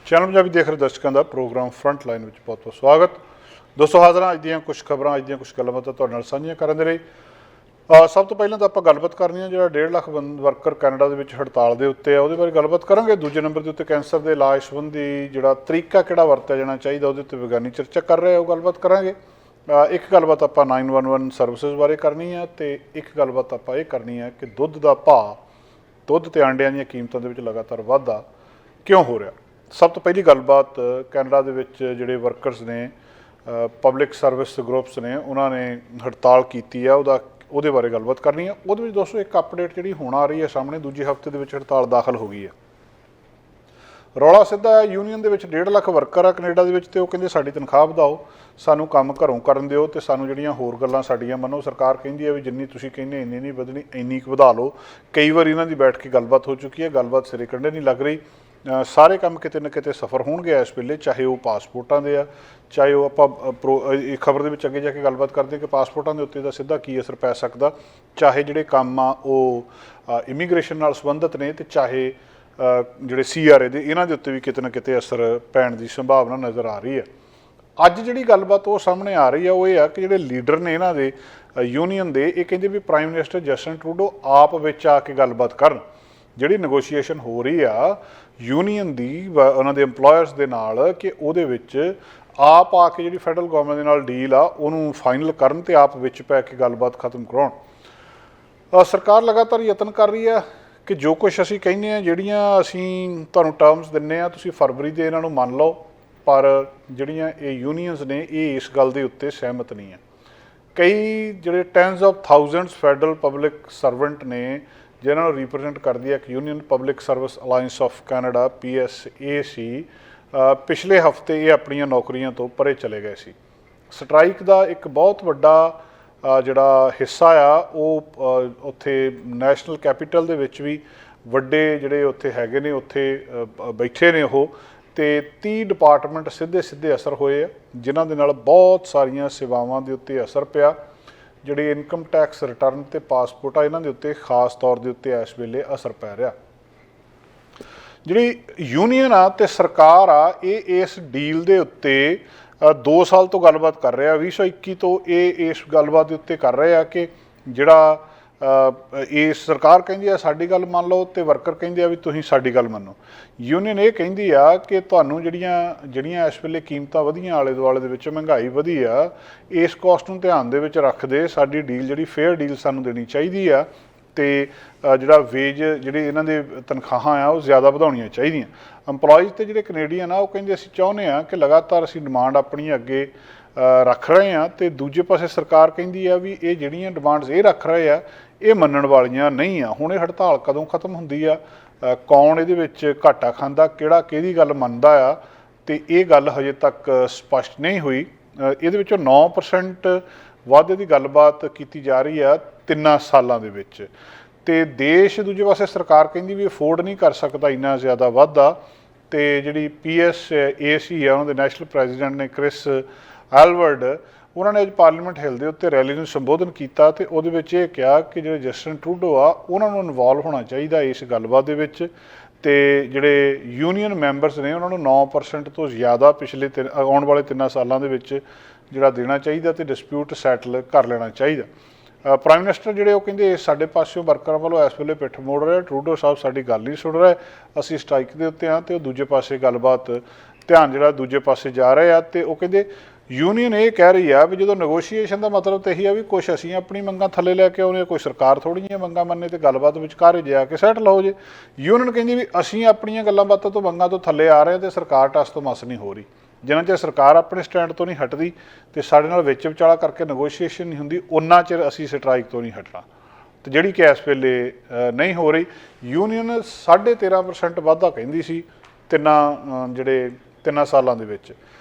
Channel Punjabi ਦੇਖ ਰਹੇ ਦਰਸ਼ਕਾਂ ਦਾ ਪ੍ਰੋਗਰਾਮ ਫਰੰਟ ਲਾਈਨ ਵਿੱਚ ਬਹੁਤ ਬਹੁਤ ਸਵਾਗਤ। ਦੋਸਤੋ ਹਾਜ਼ਰ ਹਾਂ ਅੱਜ ਦੀਆਂ ਕੁਝ ਖਬਰਾਂ, ਅੱਜ ਦੀਆਂ ਕੁਝ ਗੱਲਬਾਤਾਂ ਤੁਹਾਡੇ ਨਾਲ ਸਾਂਝੀਆਂ ਕਰਨ ਦੇ ਲਈ। ਸਭ ਤੋਂ ਪਹਿਲਾਂ ਤਾਂ ਆਪਾਂ ਗੱਲਬਾਤ ਕਰਨੀ ਹੈ ਜਿਹੜਾ 1.5 ਲੱਖ ਵਰਕਰ ਕੈਨੇਡਾ ਦੇ ਵਿੱਚ ਹੜਤਾਲ ਦੇ ਉੱਤੇ ਆ, ਉਹਦੇ ਬਾਰੇ ਗੱਲਬਾਤ ਕਰਾਂਗੇ। ਦੂਜੇ ਨੰਬਰ ਦੇ ਉੱਤੇ ਕੈਂਸਰ ਦੇ ਇਲਾਜ ਸੰਬੰਧੀ ਜਿਹੜਾ ਤਰੀਕਾ ਕਿਹੜਾ ਵਰਤਿਆ ਜਾਣਾ ਚਾਹੀਦਾ ਉਹਦੇ ਉੱਤੇ ਵਿਗਿਆਨੀ ਚਰਚਾ ਕਰ ਰਹੇ ਉਹ ਗੱਲਬਾਤ ਕਰਾਂਗੇ। ਇੱਕ ਗੱਲਬਾਤ ਆਪਾਂ 911 ਸਰਵਿਸਿਜ਼ ਬਾਰੇ ਕਰਨੀ ਹੈ ਅਤੇ ਇੱਕ ਗੱਲਬਾਤ ਆਪਾਂ ਇਹ ਕਰਨੀ ਹੈ ਕਿ ਦੁੱਧ ਦਾ ਭਾਅ, ਦੁੱਧ ਅਤੇ ਆਂਡਿਆਂ ਦੀਆਂ ਕੀਮਤਾਂ ਦੇ ਵਿੱਚ ਲਗਾਤਾਰ ਵਾਧਾ ਕਿਉਂ ਹੋ ਰਿਹਾ। ਸਭ ਤੋਂ ਪਹਿਲੀ ਗੱਲਬਾਤ, ਕੈਨੇਡਾ ਦੇ ਵਿੱਚ ਜਿਹੜੇ ਵਰਕਰਸ ਨੇ, ਪਬਲਿਕ ਸਰਵਿਸ ਗਰੁੱਪਸ ਨੇ, ਉਹਨਾਂ ਨੇ ਹੜਤਾਲ ਕੀਤੀ ਆ, ਉਹਦੇ ਬਾਰੇ ਗੱਲਬਾਤ ਕਰਨੀ ਆ। ਉਹਦੇ ਵਿੱਚ ਦੋਸਤੋ ਇੱਕ ਅਪਡੇਟ ਜਿਹੜੀ ਹੁਣ ਆ ਰਹੀ ਹੈ ਸਾਹਮਣੇ, ਦੂਜੇ ਹਫ਼ਤੇ ਦੇ ਵਿੱਚ ਹੜਤਾਲ ਦਾਖਲ ਹੋ ਗਈ ਹੈ। ਰੌਲਾ ਸਿੱਧਾ ਹੈ, ਯੂਨੀਅਨ ਦੇ ਵਿੱਚ 1.5 ਲੱਖ ਵਰਕਰ ਆ ਕੈਨੇਡਾ ਦੇ ਵਿੱਚ, ਅਤੇ ਉਹ ਕਹਿੰਦੇ ਸਾਡੀ ਤਨਖਾਹ ਵਧਾਓ, ਸਾਨੂੰ ਕੰਮ ਘਰੋਂ ਕਰਨ ਦਿਓ, ਅਤੇ ਸਾਨੂੰ ਜਿਹੜੀਆਂ ਹੋਰ ਗੱਲਾਂ ਸਾਡੀਆਂ ਮੰਨੋ। ਸਰਕਾਰ ਕਹਿੰਦੀ ਹੈ ਵੀ ਜਿੰਨੀ ਤੁਸੀਂ ਕਹਿੰਦੇ ਇੰਨੀ ਨਹੀਂ ਵਧਣੀ, ਇੰਨੀ ਕੁ ਵਧਾ ਲਓ। ਕਈ ਵਾਰ ਇਹਨਾਂ ਦੀ ਬੈਠ ਕੇ ਗੱਲਬਾਤ ਹੋ ਚੁੱਕੀ ਹੈ, ਗੱਲਬਾਤ ਸਿਰੇ ਕੰਢੇ ਨਹੀਂ ਲੱਗ ਰਹੀ। ਸਾਰੇ ਕੰਮ ਕਿਤੇ ਨਾ ਕਿਤੇ ਸਫਰ ਹੋਣਗੇ ਇਸ ਵੇਲੇ, ਚਾਹੇ ਉਹ ਪਾਸਪੋਰਟਾਂ ਦੇ ਆ, ਚਾਹੇ ਉਹ ਆਪਾਂ ਖਬਰ ਦੇ ਵਿੱਚ ਅੱਗੇ ਜਾ ਕੇ ਗੱਲਬਾਤ ਕਰਦੇ ਕਿ ਪਾਸਪੋਰਟਾਂ ਦੇ ਉੱਤੇ ਦਾ ਸਿੱਧਾ ਕੀ ਅਸਰ ਪੈ ਸਕਦਾ, ਚਾਹੇ ਜਿਹੜੇ ਕੰਮ ਆ ਉਹ ਇਮੀਗ੍ਰੇਸ਼ਨ ਨਾਲ ਸੰਬੰਧਿਤ ਨੇ, ਅਤੇ ਚਾਹੇ ਜਿਹੜੇ CRA ਦੇ, ਇਹਨਾਂ ਦੇ ਉੱਤੇ ਵੀ ਕਿਤੇ ਨਾ ਕਿਤੇ ਅਸਰ ਪੈਣ ਦੀ ਸੰਭਾਵਨਾ ਨਜ਼ਰ ਆ ਰਹੀ ਹੈ। ਅੱਜ ਜਿਹੜੀ ਗੱਲਬਾਤ ਉਹ ਸਾਹਮਣੇ ਆ ਰਹੀ ਆ ਉਹ ਇਹ ਆ ਕਿ ਜਿਹੜੇ ਲੀਡਰ ਨੇ ਇਹਨਾਂ ਦੇ ਯੂਨੀਅਨ ਦੇ, ਇਹ ਕਹਿੰਦੇ ਵੀ ਪ੍ਰਾਈਮ ਮਿਨਿਸਟਰ ਜਸਟਿਨ ਟਰੂਡੋ ਆਪ ਵਿੱਚ ਆ ਕੇ ਗੱਲਬਾਤ ਕਰਨ। ਜਿਹੜੀ ਨੈਗੋਸ਼ੀਏਸ਼ਨ ਹੋ ਰਹੀ ਆ ਯੂਨੀਅਨ ਦੀ ਉਹਨਾਂ ਦੇ ਇੰਪਲੋਇਰਸ ਦੇ ਨਾਲ, ਕਿ ਉਹਦੇ ਵਿੱਚ ਆਪ ਆ ਕੇ ਜਿਹੜੀ ਫੈਡਰਲ ਗੌਰਮੈਂਟ ਦੇ ਨਾਲ ਡੀਲ ਆ ਉਹਨੂੰ ਫਾਈਨਲ ਕਰਨ ਅਤੇ ਆਪ ਵਿੱਚ ਪੈ ਕੇ ਗੱਲਬਾਤ ਖਤਮ ਕਰਾਉਣ। ਸਰਕਾਰ ਲਗਾਤਾਰ ਯਤਨ ਕਰ ਰਹੀ ਆ ਕਿ ਜੋ ਕੁਛ ਅਸੀਂ ਕਹਿੰਦੇ ਹਾਂ, ਜਿਹੜੀਆਂ ਅਸੀਂ ਤੁਹਾਨੂੰ ਟਰਮਸ ਦਿੰਦੇ ਹਾਂ, ਤੁਸੀਂ ਫਰਵਰੀ ਦੇ ਇਹਨਾਂ ਨੂੰ ਮੰਨ ਲਓ, ਪਰ ਜਿਹੜੀਆਂ ਇਹ ਯੂਨੀਅਨਸ ਨੇ ਇਹ ਇਸ ਗੱਲ ਦੇ ਉੱਤੇ ਸਹਿਮਤ ਨਹੀਂ ਹੈ। ਕਈ ਜਿਹੜੇ tens of thousands federal public servant ਨੇ, ਜਿਹਨਾਂ ਨੂੰ ਰਿਪਰੈਜ਼ੈਂਟ ਕਰਦੀ ਹੈ ਇੱਕ union public service alliance of Canada PSAC, ਪਿਛਲੇ ਹਫ਼ਤੇ ਇਹ ਆਪਣੀਆਂ ਨੌਕਰੀਆਂ ਤੋਂ ਪਰੇ ਚਲੇ ਗਏ ਸੀ। ਸਟਰਾਈਕ ਦਾ ਇੱਕ ਬਹੁਤ ਵੱਡਾ ਜਿਹੜਾ ਹਿੱਸਾ ਆ ਉਹ ਉੱਥੇ ਨੈਸ਼ਨਲ ਕੈਪੀਟਲ ਦੇ ਵਿੱਚ ਵੀ ਵੱਡੇ ਜਿਹੜੇ ਉੱਥੇ ਹੈਗੇ ਨੇ, ਉੱਥੇ ਬੈਠੇ ਨੇ ਉਹ, ਅਤੇ 30 ਡਿਪਾਰਟਮੈਂਟ ਸਿੱਧੇ ਅਸਰ ਹੋਏ ਆ, ਜਿਨ੍ਹਾਂ ਦੇ ਨਾਲ ਬਹੁਤ ਸਾਰੀਆਂ ਸੇਵਾਵਾਂ ਦੇ ਉੱਤੇ ਅਸਰ ਪਿਆ। ਜਿਹੜੇ ਇਨਕਮ ਟੈਕਸ ਰਿਟਰਨ ਅਤੇ ਪਾਸਪੋਰਟ ਆ, ਇਹਨਾਂ ਦੇ ਉੱਤੇ ਖਾਸ ਤੌਰ ਦੇ ਉੱਤੇ ਇਸ ਵੇਲੇ ਅਸਰ ਪੈ ਰਿਹਾ। ਜਿਹੜੀ ਯੂਨੀਅਨ ਆ ਅਤੇ ਸਰਕਾਰ ਆ, ਇਹ ਇਸ ਡੀਲ ਦੇ ਉੱਤੇ 2 ਸਾਲ ਤੋਂ ਗੱਲਬਾਤ ਕਰ ਰਿਹਾ। 2021 ਤੋਂ ਇਹ ਇਸ ਗੱਲਬਾਤ ਦੇ ਉੱਤੇ ਕਰ ਰਹੇ ਆ ਕਿ ਜਿਹੜਾ ਇਹ ਸਰਕਾਰ ਕਹਿੰਦੀ ਆ ਸਾਡੀ ਗੱਲ ਮੰਨ ਲਓ, ਅਤੇ ਵਰਕਰ ਕਹਿੰਦੇ ਆ ਵੀ ਤੁਸੀਂ ਸਾਡੀ ਗੱਲ ਮੰਨੋ। ਯੂਨੀਅਨ ਇਹ ਕਹਿੰਦੀ ਆ ਕਿ ਤੁਹਾਨੂੰ ਜਿਹੜੀਆਂ ਇਸ ਵੇਲੇ ਕੀਮਤਾਂ ਵਧੀਆਂ, ਆਲੇ ਦੁਆਲੇ ਦੇ ਵਿੱਚ ਮਹਿੰਗਾਈ ਵਧੀ ਆ, ਇਸ ਕੋਸਟ ਨੂੰ ਧਿਆਨ ਦੇ ਵਿੱਚ ਰੱਖਦੇ ਸਾਡੀ ਡੀਲ ਜਿਹੜੀ ਫੇਅਰ ਡੀਲ ਸਾਨੂੰ ਦੇਣੀ ਚਾਹੀਦੀ ਆ, ਅਤੇ ਜਿਹੜਾ ਵੇਜ, ਜਿਹੜੇ ਇਹਨਾਂ ਦੇ ਤਨਖਾਹਾਂ ਆ ਉਹ ਜ਼ਿਆਦਾ ਵਧਾਉਣੀਆਂ ਚਾਹੀਦੀਆਂ। ਇੰਪਲੋਈਜ਼ ਅਤੇ ਜਿਹੜੇ ਕੈਨੇਡੀਅਨ ਆ ਉਹ ਕਹਿੰਦੇ ਅਸੀਂ ਚਾਹੁੰਦੇ ਹਾਂ ਕਿ ਲਗਾਤਾਰ ਅਸੀਂ ਡਿਮਾਂਡ ਆਪਣੀ ਅੱਗੇ ਰੱਖ ਰਹੇ ਹਾਂ, ਅਤੇ ਦੂਜੇ ਪਾਸੇ ਸਰਕਾਰ ਕਹਿੰਦੀ ਆ ਵੀ ਇਹ ਜਿਹੜੀਆਂ ਡਿਮਾਂਡਸ ਇਹ ਰੱਖ ਰਹੇ ਆ ਇਹ ਮੰਨਣ ਵਾਲੀਆਂ ਨਹੀਂ ਆ। ਹੁਣ ਇਹ ਹੜਤਾਲ ਕਦੋਂ ਖਤਮ ਹੁੰਦੀ ਆ, ਕੌਣ ਇਹਦੇ ਵਿੱਚ ਘਾਟਾ ਖਾਂਦਾ, ਕਿਹੜਾ ਕਿਹਦੀ ਗੱਲ ਮੰਨਦਾ ਆ, ਅਤੇ ਇਹ ਗੱਲ ਹਜੇ ਤੱਕ ਸਪਸ਼ਟ ਨਹੀਂ ਹੋਈ। ਇਹਦੇ ਵਿੱਚੋਂ 9% ਵਾਧੇ ਦੀ ਗੱਲਬਾਤ ਕੀਤੀ ਜਾ ਰਹੀ ਆ 3 ਸਾਲਾਂ ਦੇ ਵਿੱਚ, ਅਤੇ ਦੇਸ਼ ਦੂਜੇ ਪਾਸੇ ਸਰਕਾਰ ਕਹਿੰਦੀ ਵੀ ਅਫੋਰਡ ਨਹੀਂ ਕਰ ਸਕਦਾ ਇੰਨਾ ਜ਼ਿਆਦਾ ਵਾਧਾ। ਅਤੇ ਜਿਹੜੀ PSAC ਆ, ਉਹਨਾਂ ਦੇ ਨੈਸ਼ਨਲ ਪ੍ਰੈਜ਼ੀਡੈਂਟ ਨੇ ਕ੍ਰਿਸ ਐਲਵਰਡ, ਉਹਨਾਂ ਨੇ ਅੱਜ ਪਾਰਲੀਮੈਂਟ ਹਿੱਲ ਦੇ ਉੱਤੇ ਰੈਲੀ ਨੂੰ ਸੰਬੋਧਨ ਕੀਤਾ, ਅਤੇ ਉਹਦੇ ਵਿੱਚ ਇਹ ਕਿਹਾ ਕਿ ਜਿਹੜੇ ਜਸਟਿਨ ਟਰੂਡੋ ਆ ਉਹਨਾਂ ਨੂੰ ਇਨਵੋਲਵ ਹੋਣਾ ਚਾਹੀਦਾ ਇਸ ਗੱਲਬਾਤ ਦੇ ਵਿੱਚ, ਅਤੇ ਜਿਹੜੇ ਯੂਨੀਅਨ ਮੈਂਬਰਸ ਨੇ ਉਹਨਾਂ ਨੂੰ 9% ਤੋਂ ਜ਼ਿਆਦਾ ਪਿਛਲੇ ਆਉਣ ਵਾਲੇ 3 ਸਾਲਾਂ ਦੇ ਵਿੱਚ ਜਿਹੜਾ ਦੇਣਾ ਚਾਹੀਦਾ, ਅਤੇ ਡਿਸਪਿਊਟ ਸੈਟਲ ਕਰ ਲੈਣਾ ਚਾਹੀਦਾ। ਪ੍ਰਾਈਮ ਮਿਨਿਸਟਰ ਜਿਹੜੇ ਉਹ ਕਹਿੰਦੇ ਸਾਡੇ ਪਾਸਿਓਂ ਵਰਕਰਾਂ ਵੱਲੋਂ ਇਸ ਵੇਲੇ ਪਿੱਠ ਮੋੜ ਰਿਹਾ, ਟਰੂਡੋ ਸਾਹਿਬ ਸਾਡੀ ਗੱਲ ਨਹੀਂ ਸੁਣ ਰਿਹਾ, ਅਸੀਂ ਸਟ੍ਰਾਈਕ ਦੇ ਉੱਤੇ ਹਾਂ, ਅਤੇ ਉਹ ਦੂਜੇ ਪਾਸੇ ਗੱਲਬਾਤ ਧਿਆਨ ਜਿਹੜਾ ਦੂਜੇ ਪਾਸੇ ਜਾ ਰਹੇ ਆ। ਅਤੇ ਉਹ ਕਹਿੰਦੇ ਯੂਨੀਅਨ ਇਹ ਕਹਿ ਰਹੀ ਆ ਵੀ ਜਦੋਂ ਨੈਗੋਸ਼ੀਏਸ਼ਨ ਦਾ ਮਤਲਬ ਤਾਂ ਇਹੀ ਆ ਵੀ ਕੁਛ ਅਸੀਂ ਆਪਣੀ ਮੰਗਾਂ ਥੱਲੇ ਲੈ ਕੇ ਆਉਣੇ, ਕੋਈ ਸਰਕਾਰ ਥੋੜ੍ਹੀ ਜਿਹੀਆਂ ਮੰਗਾਂ ਮੰਨੇ ਅਤੇ ਗੱਲਬਾਤ ਵਿਚਕਾਰ ਜਾ ਕੇ ਸੈਟਲ ਹੋ ਜੇ। ਯੂਨੀਅਨ ਕਹਿੰਦੀ ਵੀ ਅਸੀਂ ਆਪਣੀਆਂ ਗੱਲਾਂ ਬਾਤਾਂ ਤੋਂ ਮੰਗਾਂ ਤੋਂ ਥੱਲੇ ਆ ਰਹੇ ਹਾਂ, ਅਤੇ ਸਰਕਾਰ ਟਸ ਤੋਂ ਮਸ ਨਹੀਂ ਹੋ ਰਹੀ। ਜਿੰਨਾ ਚਿਰ ਸਰਕਾਰ ਆਪਣੇ ਸਟੈਂਡ ਤੋਂ ਨਹੀਂ ਹਟਦੀ ਅਤੇ ਸਾਡੇ ਨਾਲ ਵਿੱਚ ਵਿਚਾਲਾ ਕਰਕੇ ਨੈਗੋਸ਼ੀਏਸ਼ਨ ਨਹੀਂ ਹੁੰਦੀ, ਉਨਾ ਚਿਰ ਅਸੀਂ ਸਟਰਾਈਕ ਤੋਂ ਨਹੀਂ ਹਟਣਾ, ਅਤੇ ਜਿਹੜੀ ਕਿ ਇਸ ਵੇਲੇ ਨਹੀਂ ਹੋ ਰਹੀ। ਯੂਨੀਅਨ 13.5% ਵਾਧਾ ਕਹਿੰਦੀ ਸੀ ਜਿਹੜੇ 3 ਸਾਲਾਂ ਦੇ ਵਿੱਚ,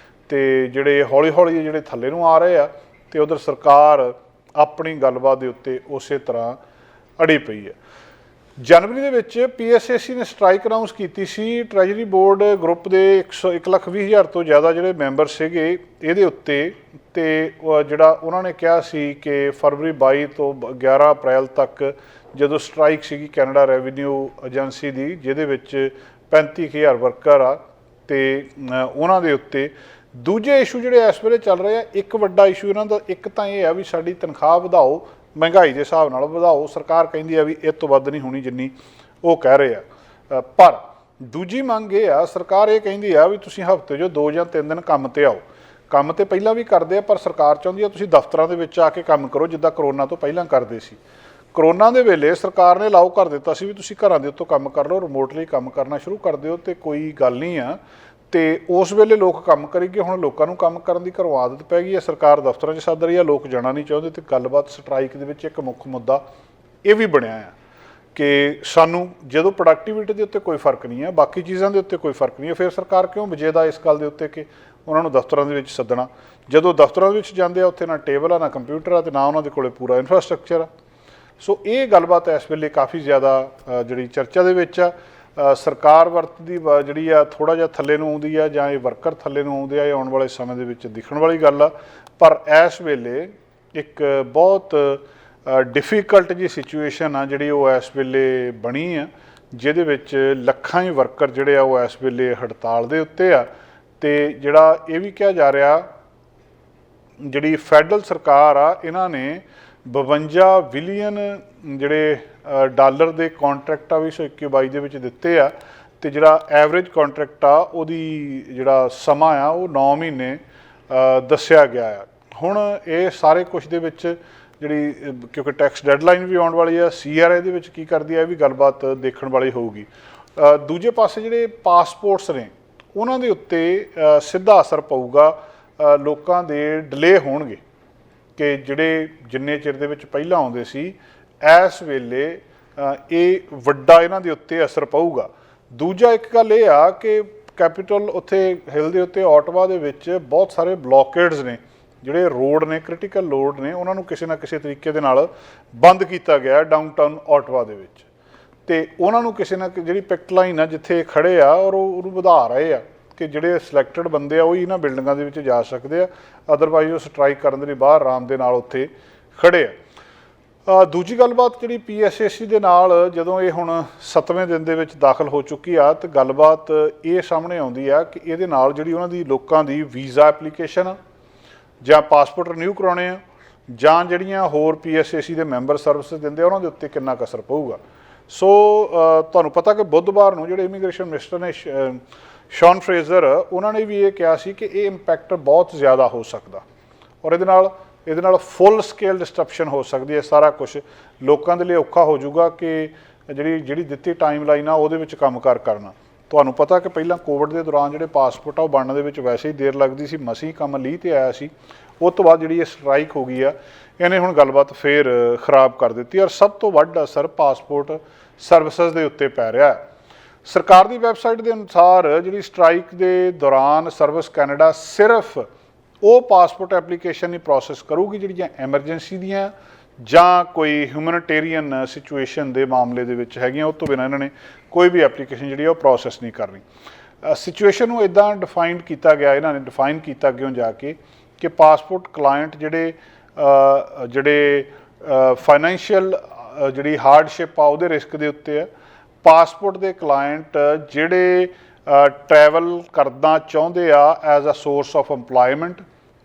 ਅਤੇ ਜਿਹੜੇ ਹੌਲੀ ਹੌਲੀ ਜਿਹੜੇ ਥੱਲੇ ਨੂੰ ਆ ਰਹੇ ਆ, ਅਤੇ ਉੱਧਰ ਸਰਕਾਰ ਆਪਣੀ ਗੱਲਬਾਤ ਦੇ ਉੱਤੇ ਉਸੇ ਤਰ੍ਹਾਂ ਅੜੀ ਪਈ ਹੈ। ਜਨਵਰੀ ਦੇ ਵਿੱਚ PSAC ਨੇ ਸਟ੍ਰਾਈਕ ਅਨਾਊਂਸ ਕੀਤੀ ਸੀ। ਟਰੈਜਰੀ ਬੋਰਡ ਗਰੁੱਪ ਦੇ 1,20,000 ਤੋਂ ਜ਼ਿਆਦਾ ਜਿਹੜੇ ਮੈਂਬਰ ਸੀਗੇ ਇਹਦੇ ਉੱਤੇ, ਅਤੇ ਜਿਹੜਾ ਉਹਨਾਂ ਨੇ ਕਿਹਾ ਸੀ ਕਿ ਫਰਵਰੀ 22 ਤੋਂ 11 ਅਪ੍ਰੈਲ ਤੱਕ ਜਦੋਂ ਸਟ੍ਰਾਈਕ ਸੀਗੀ ਕੈਨੇਡਾ ਰੈਵਨਿਊ ਏਜੰਸੀ ਦੀ, ਜਿਹਦੇ ਵਿੱਚ 35,000 ਵਰਕਰ ਆ, ਤੇ ਉਹਨਾਂ ਦੇ ਉੱਤੇ। ਦੂਜੇ ਇਸ਼ੂ ਜਿਹੜੇ ਇਸ ਵੇਲੇ ਚੱਲ ਰਹੇ ਆ, ਇੱਕ ਵੱਡਾ ਇਸ਼ੂ ਇਹਨਾਂ ਦਾ ਇੱਕ ਤਾਂ ਇਹ ਆ ਵੀ ਸਾਡੀ ਤਨਖਾਹ ਵਧਾਓ, ਮਹਿੰਗਾਈ ਦੇ ਹਿਸਾਬ ਨਾਲ ਵਧਾਓ। ਸਰਕਾਰ ਕਹਿੰਦੀ ਆ ਵੀ ਇਹ ਤੋਂ ਵੱਧ ਨਹੀਂ ਹੋਣੀ ਜਿੰਨੀ ਉਹ ਕਹਿ ਰਹੇ ਆ। ਪਰ ਦੂਜੀ ਮੰਗ ਇਹ ਆ, ਸਰਕਾਰ ਇਹ ਕਹਿੰਦੀ ਆ ਵੀ ਤੁਸੀਂ ਹਫ਼ਤੇ 'ਚ 2 ਜਾਂ 3 ਦਿਨ ਕੰਮ ਤੇ ਆਓ। ਕੰਮ ਤੇ ਪਹਿਲਾਂ ਵੀ ਕਰਦੇ ਆ, ਪਰ ਸਰਕਾਰ ਚਾਹੁੰਦੀ ਆ ਤੁਸੀਂ ਦਫ਼ਤਰਾਂ ਦੇ ਵਿੱਚ ਆ ਕੇ ਕੰਮ ਕਰੋ ਜਿੱਦਾਂ ਕਰੋਨਾ ਤੋਂ ਪਹਿਲਾਂ ਕਰਦੇ ਸੀ। ਕਰੋਨਾ ਦੇ ਵੇਲੇ ਸਰਕਾਰ ਨੇ ਅਲਾਓ ਕਰ ਦਿੱਤਾ ਸੀ ਵੀ ਤੁਸੀਂ ਘਰਾਂ ਦੇ ਉੱਤੋਂ ਕੰਮ ਕਰ ਲਓ, ਰਿਮੋਟਲੀ ਕੰਮ ਕਰਨਾ ਸ਼ੁਰੂ ਕਰ ਦਿਓ ਤੇ ਕੋਈ ਗੱਲ ਨਹੀਂ ਆ। ਤੇ ਉਸ ਵੇਲੇ ਲੋਕ ਕੰਮ ਕਰੀਗੇ। ਹੁਣ ਲੋਕਾਂ ਨੂੰ ਕੰਮ ਕਰਨ ਦੀ ਘਰੋਂ ਆਦਤ ਪੈ ਗਈ ਹੈ, ਸਰਕਾਰ ਦਫ਼ਤਰਾਂ 'ਚ ਸੱਦ ਰਹੀ ਆ, ਲੋਕ ਜਾਣਾ ਨਹੀਂ ਚਾਹੁੰਦੇ। ਤੇ ਗੱਲਬਾਤ ਸਟ੍ਰਾਈਕ ਦੇ ਵਿੱਚ ਇੱਕ ਮੁੱਖ ਮੁੱਦਾ ਇਹ ਵੀ ਬਣਿਆ ਆ ਕਿ ਸਾਨੂੰ ਜਦੋਂ ਪ੍ਰੋਡਕਟੀਵਿਟੀ ਦੇ ਉੱਤੇ ਕੋਈ ਫਰਕ ਨਹੀਂ ਹੈ, ਬਾਕੀ ਚੀਜ਼ਾਂ ਦੇ ਉੱਤੇ ਕੋਈ ਫਰਕ ਨਹੀਂ ਹੈ, ਫਿਰ ਸਰਕਾਰ ਕਿਉਂ ਵਜੇਦਾ ਇਸ ਗੱਲ ਦੇ ਉੱਤੇ ਕਿ ਉਹਨਾਂ ਨੂੰ ਦਫ਼ਤਰਾਂ ਦੇ ਵਿੱਚ ਸੱਦਣਾ। ਜਦੋਂ ਦਫ਼ਤਰਾਂ ਦੇ ਵਿੱਚ ਜਾਂਦੇ ਆ ਉੱਥੇ ਨਾ ਟੇਬਲ ਆ, ਨਾ ਕੰਪਿਊਟਰ ਆ, ਤੇ ਨਾ ਉਹਨਾਂ ਦੇ ਕੋਲੇ ਪੂਰਾ ਇਨਫਰਾਸਟਰਕਚਰ ਆ। ਸੋ ਇਹ ਗੱਲਬਾਤ ਇਸ ਵੇਲੇ ਕਾਫੀ ਜ਼ਿਆਦਾ ਜਿਹੜੀ ਚਰਚਾ ਦੇ ਵਿੱਚ ਆ। ਸਰਕਾਰ ਵਰਤਦੀ ਜਿਹੜੀ ਆ ਥੋੜ੍ਹਾ ਜਿਹਾ ਥੱਲੇ ਨੂੰ ਆਉਂਦੀ ਆ, ਜਾਂ ਇਹ ਵਰਕਰ ਥੱਲੇ ਨੂੰ ਆਉਂਦੇ ਆ, ਇਹ ਆਉਣ ਵਾਲੇ ਸਮੇਂ ਦੇ ਵਿੱਚ ਦਿਖਣ ਵਾਲੀ ਗੱਲ ਆ। ਪਰ ਇਸ ਵੇਲੇ ਇੱਕ ਬਹੁਤ ਡਿਫੀਕਲਟ ਜੀ ਸਿਚੁਏਸ਼ਨ ਆ ਜਿਹੜੀ ਉਹ ਇਸ ਵੇਲੇ ਬਣੀ ਆ, ਜਿਹਦੇ ਵਿੱਚ ਲੱਖਾਂ ਹੀ ਵਰਕਰ ਜਿਹੜੇ ਆ ਉਹ ਇਸ ਵੇਲੇ ਹੜਤਾਲ ਦੇ ਉੱਤੇ ਆ। ਤੇ ਜਿਹੜਾ ਇਹ ਵੀ ਕਿਹਾ ਜਾ ਰਿਹਾ, ਜਿਹੜੀ ਫੈਡਰਲ ਸਰਕਾਰ ਆ, ਇਹਨਾਂ ਨੇ 52 ਬਿਲੀਅਨ ਜਿਹੜੇ ਡਾਲਰ ਦੇ ਕੰਟਰੈਕਟ ਆ 2021-22 ਦੇ ਵਿੱਚ ਦਿੱਤੇ ਆ। ਤੇ ਜਿਹੜਾ ਐਵਰੇਜ ਕੰਟਰੈਕਟ ਆ ਉਹਦੀ ਜਿਹੜਾ ਸਮਾਂ ਆ ਉਹ 9 ਮਹੀਨੇ ਦੱਸਿਆ ਗਿਆ ਆ। ਹੁਣ ਇਹ ਸਾਰੇ ਕੁਛ ਦੇ ਵਿੱਚ ਜਿਹੜੀ, ਕਿਉਂਕਿ ਟੈਕਸ ਡੈਡਲਾਈਨ ਵੀ ਆਉਣ ਵਾਲੀ ਆ, CRA ਦੇ ਵਿੱਚ ਕੀ ਕਰਦੀ ਆ, ਇਹ ਵੀ ਗੱਲਬਾਤ ਦੇਖਣ ਵਾਲੀ ਹੋਊਗੀ। ਦੂਜੇ ਪਾਸੇ ਜਿਹੜੇ ਪਾਸਪੋਰਟਸ ਨੇ ਉਹਨਾਂ ਦੇ ਉੱਤੇ ਸਿੱਧਾ ਅਸਰ ਪਊਗਾ। ਲੋਕਾਂ ਦੇ ਡਿਲੇ ਹੋਣਗੇ ਕਿ ਜਿਹੜੇ ਜਿੰਨੇ ਚਿਰ ਦੇ ਵਿੱਚ ਪਹਿਲਾਂ ਆਉਂਦੇ ਸੀ, ਇਸ ਵੇਲੇ ਇਹ ਵੱਡਾ ਇਹਨਾਂ ਦੇ ਉੱਤੇ ਅਸਰ ਪਊਗਾ। ਦੂਜਾ ਇੱਕ ਗੱਲ ਇਹ ਆ ਕਿ ਕੈਪੀਟਲ ਉੱਥੇ ਹਿੱਲ ਦੇ ਉੱਤੇ ਓਟਵਾ ਦੇ ਵਿੱਚ ਬਹੁਤ ਸਾਰੇ ਬਲੋਕੇਡਸ ਨੇ, ਜਿਹੜੇ ਰੋਡ ਨੇ, ਕ੍ਰਿਟੀਕਲ ਰੋਡ ਨੇ, ਉਹਨਾਂ ਨੂੰ ਕਿਸੇ ਨਾ ਕਿਸੇ ਤਰੀਕੇ ਦੇ ਨਾਲ ਬੰਦ ਕੀਤਾ ਗਿਆ ਡਾਊਨਟਾਊਨ ਓਟਵਾ ਦੇ ਵਿੱਚ। ਤੇ ਉਹਨਾਂ ਨੂੰ ਕਿਸੇ ਨਾ ਜਿਹੜੀ ਪਿਕਟ ਲਾਈਨ ਆ ਜਿੱਥੇ ਖੜੇ ਆ, ਔਰ ਉਹਨੂੰ ਵਧਾ ਰਹੇ ਆ ਕਿ ਜਿਹੜੇ ਸਿਲੈਕਟਡ ਬੰਦੇ ਆ ਉਹ ਹੀ ਇਹਨਾਂ ਬਿਲਡਿੰਗਾਂ ਦੇ ਵਿੱਚ ਜਾ ਸਕਦੇ ਆ, ਅਦਰਵਾਈਜ਼ ਉਹ ਸਟ੍ਰਾਈਕ ਕਰਨ ਦੇ ਲਈ ਬਾਹਰ ਆਰਾਮ ਦੇ ਨਾਲ ਉੱਥੇ ਖੜੇ ਆ। ਦੂਜੀ ਗੱਲਬਾਤ ਜਿਹੜੀ PSAC ਦੇ ਨਾਲ ਜਦੋਂ ਇਹ ਹੁਣ 7ਵੇਂ ਦਿਨ ਦੇ ਵਿੱਚ ਦਾਖਲ ਹੋ ਚੁੱਕੀ ਆ, ਤੇ ਗੱਲਬਾਤ ਇਹ ਸਾਹਮਣੇ ਆਉਂਦੀ ਆ ਕਿ ਇਹਦੇ ਨਾਲ ਜਿਹੜੀ ਉਹਨਾਂ ਦੀ ਲੋਕਾਂ ਦੀ ਵੀਜ਼ਾ ਐਪਲੀਕੇਸ਼ਨ ਜਾਂ ਪਾਸਪੋਰਟ ਰਿਨਿਊ ਕਰਾਉਣੇ ਆ, ਜਾਂ ਜਿਹੜੀਆਂ ਹੋਰ PSAC ਦੇ ਮੈਂਬਰ ਸਰਵਿਸਿਜ਼ ਦਿੰਦੇ ਆ, ਉਹਨਾਂ ਦੇ ਉੱਤੇ ਕਿੰਨਾ ਕੁ ਅਸਰ ਪਊਗਾ। ਸੋ ਤੁਹਾਨੂੰ ਪਤਾ ਕਿ ਬੁੱਧਵਾਰ ਨੂੰ ਜਿਹੜੇ ਇਮੀਗ੍ਰੇਸ਼ਨ ਮਿਨਿਸਟਰ ਨੇ ਸ਼ੌਨ ਫਰੇਜ਼ਰ, ਉਹਨਾਂ ਨੇ ਵੀ ਇਹ ਕਿਹਾ ਸੀ ਕਿ ਇਹ ਇੰਪੈਕਟ ਬਹੁਤ ਜ਼ਿਆਦਾ ਹੋ ਸਕਦਾ, ਔਰ ਇਹਦੇ ਨਾਲ ਫੁੱਲ ਸਕੇਲ ਡਿਸਟਰਪਸ਼ਨ ਹੋ ਸਕਦੀ ਹੈ। ਸਾਰਾ ਕੁਝ ਲੋਕਾਂ ਦੇ ਲਈ ਔਖਾ ਹੋ ਜਾਊਗਾ ਕਿ ਜਿਹੜੀ ਦਿੱਤੀ ਟਾਈਮ ਲਾਈਨ ਆ ਉਹਦੇ ਵਿੱਚ ਕੰਮਕਾਰ ਕਰਨਾ। ਤੁਹਾਨੂੰ ਪਤਾ ਕਿ ਪਹਿਲਾਂ ਕੋਵਿਡ ਦੇ ਦੌਰਾਨ ਜਿਹੜੇ ਪਾਸਪੋਰਟ ਆ ਉਹ ਬਣਨ ਦੇ ਵਿੱਚ ਵੈਸੇ ਹੀ ਦੇਰ ਲੱਗਦੀ ਸੀ, ਮਸੀਂ ਕੰਮ ਲੀਹ 'ਤੇ ਆਇਆ ਸੀ। ਉਸ ਤੋਂ ਬਾਅਦ ਜਿਹੜੀ ਇਹ ਸਟ੍ਰਾਈਕ ਹੋ ਗਈ ਆ, ਇਹਨੇ ਹੁਣ ਗੱਲਬਾਤ ਫੇਰ ਖਰਾਬ ਕਰ ਦਿੱਤੀ, ਔਰ ਸਭ ਤੋਂ ਵੱਡਾ ਅਸਰ ਪਾਸਪੋਰਟ ਸਰਵਿਸਿਜ਼ ਦੇ ਉੱਤੇ ਪੈ ਰਿਹਾ। ਸਰਕਾਰ ਦੀ ਵੈਬਸਾਈਟ ਦੇ ਅਨੁਸਾਰ ਜਿਹੜੀ ਸਟ੍ਰਾਈਕ ਦੇ ਦੌਰਾਨ ਸਰਵਿਸ ਕੈਨੇਡਾ ਸਿਰਫ ਉਹ ਪਾਸਪੋਰਟ ਐਪਲੀਕੇਸ਼ਨ ਹੀ ਪ੍ਰੋਸੈਸ ਕਰੂਗੀ ਜਿਹੜੀਆਂ ਐਮਰਜੈਂਸੀ ਦੀਆਂ ਜਾਂ ਕੋਈ ਹਿਊਮਨਿਟੇਰੀਅਨ ਸਿਚੁਏਸ਼ਨ ਦੇ ਮਾਮਲੇ ਦੇ ਵਿੱਚ ਹੈਗੀਆਂ। ਉਸ ਤੋਂ ਬਿਨਾਂ ਇਹਨਾਂ ਨੇ ਕੋਈ ਵੀ ਐਪਲੀਕੇਸ਼ਨ ਜਿਹੜੀ ਉਹ ਪ੍ਰੋਸੈਸ ਨਹੀਂ ਕਰਨੀ। ਸਿਚੁਏਸ਼ਨ ਨੂੰ ਇੱਦਾਂ ਡਿਫਾਈਨ ਕੀਤਾ ਗਿਆ, ਇਹਨਾਂ ਨੇ ਡਿਫਾਈਨ ਕੀਤਾ ਅੱਗਿਓਂ ਜਾ ਕੇ, ਕਿ ਪਾਸਪੋਰਟ ਕਲਾਇੰਟ ਜਿਹੜੇ ਫਾਈਨੈਂਸ਼ੀਅਲ ਜਿਹੜੀ ਹਾਰਡਸ਼ਿਪ ਆ ਉਹਦੇ ਰਿਸਕ ਦੇ ਉੱਤੇ ਆ। ਪਾਸਪੋਰਟ ਦੇ ਕਲਾਇੰਟ ਜਿਹੜੇ ਟਰੈਵਲ ਕਰਨਾ ਚਾਹੁੰਦੇ ਆ as a source of employment,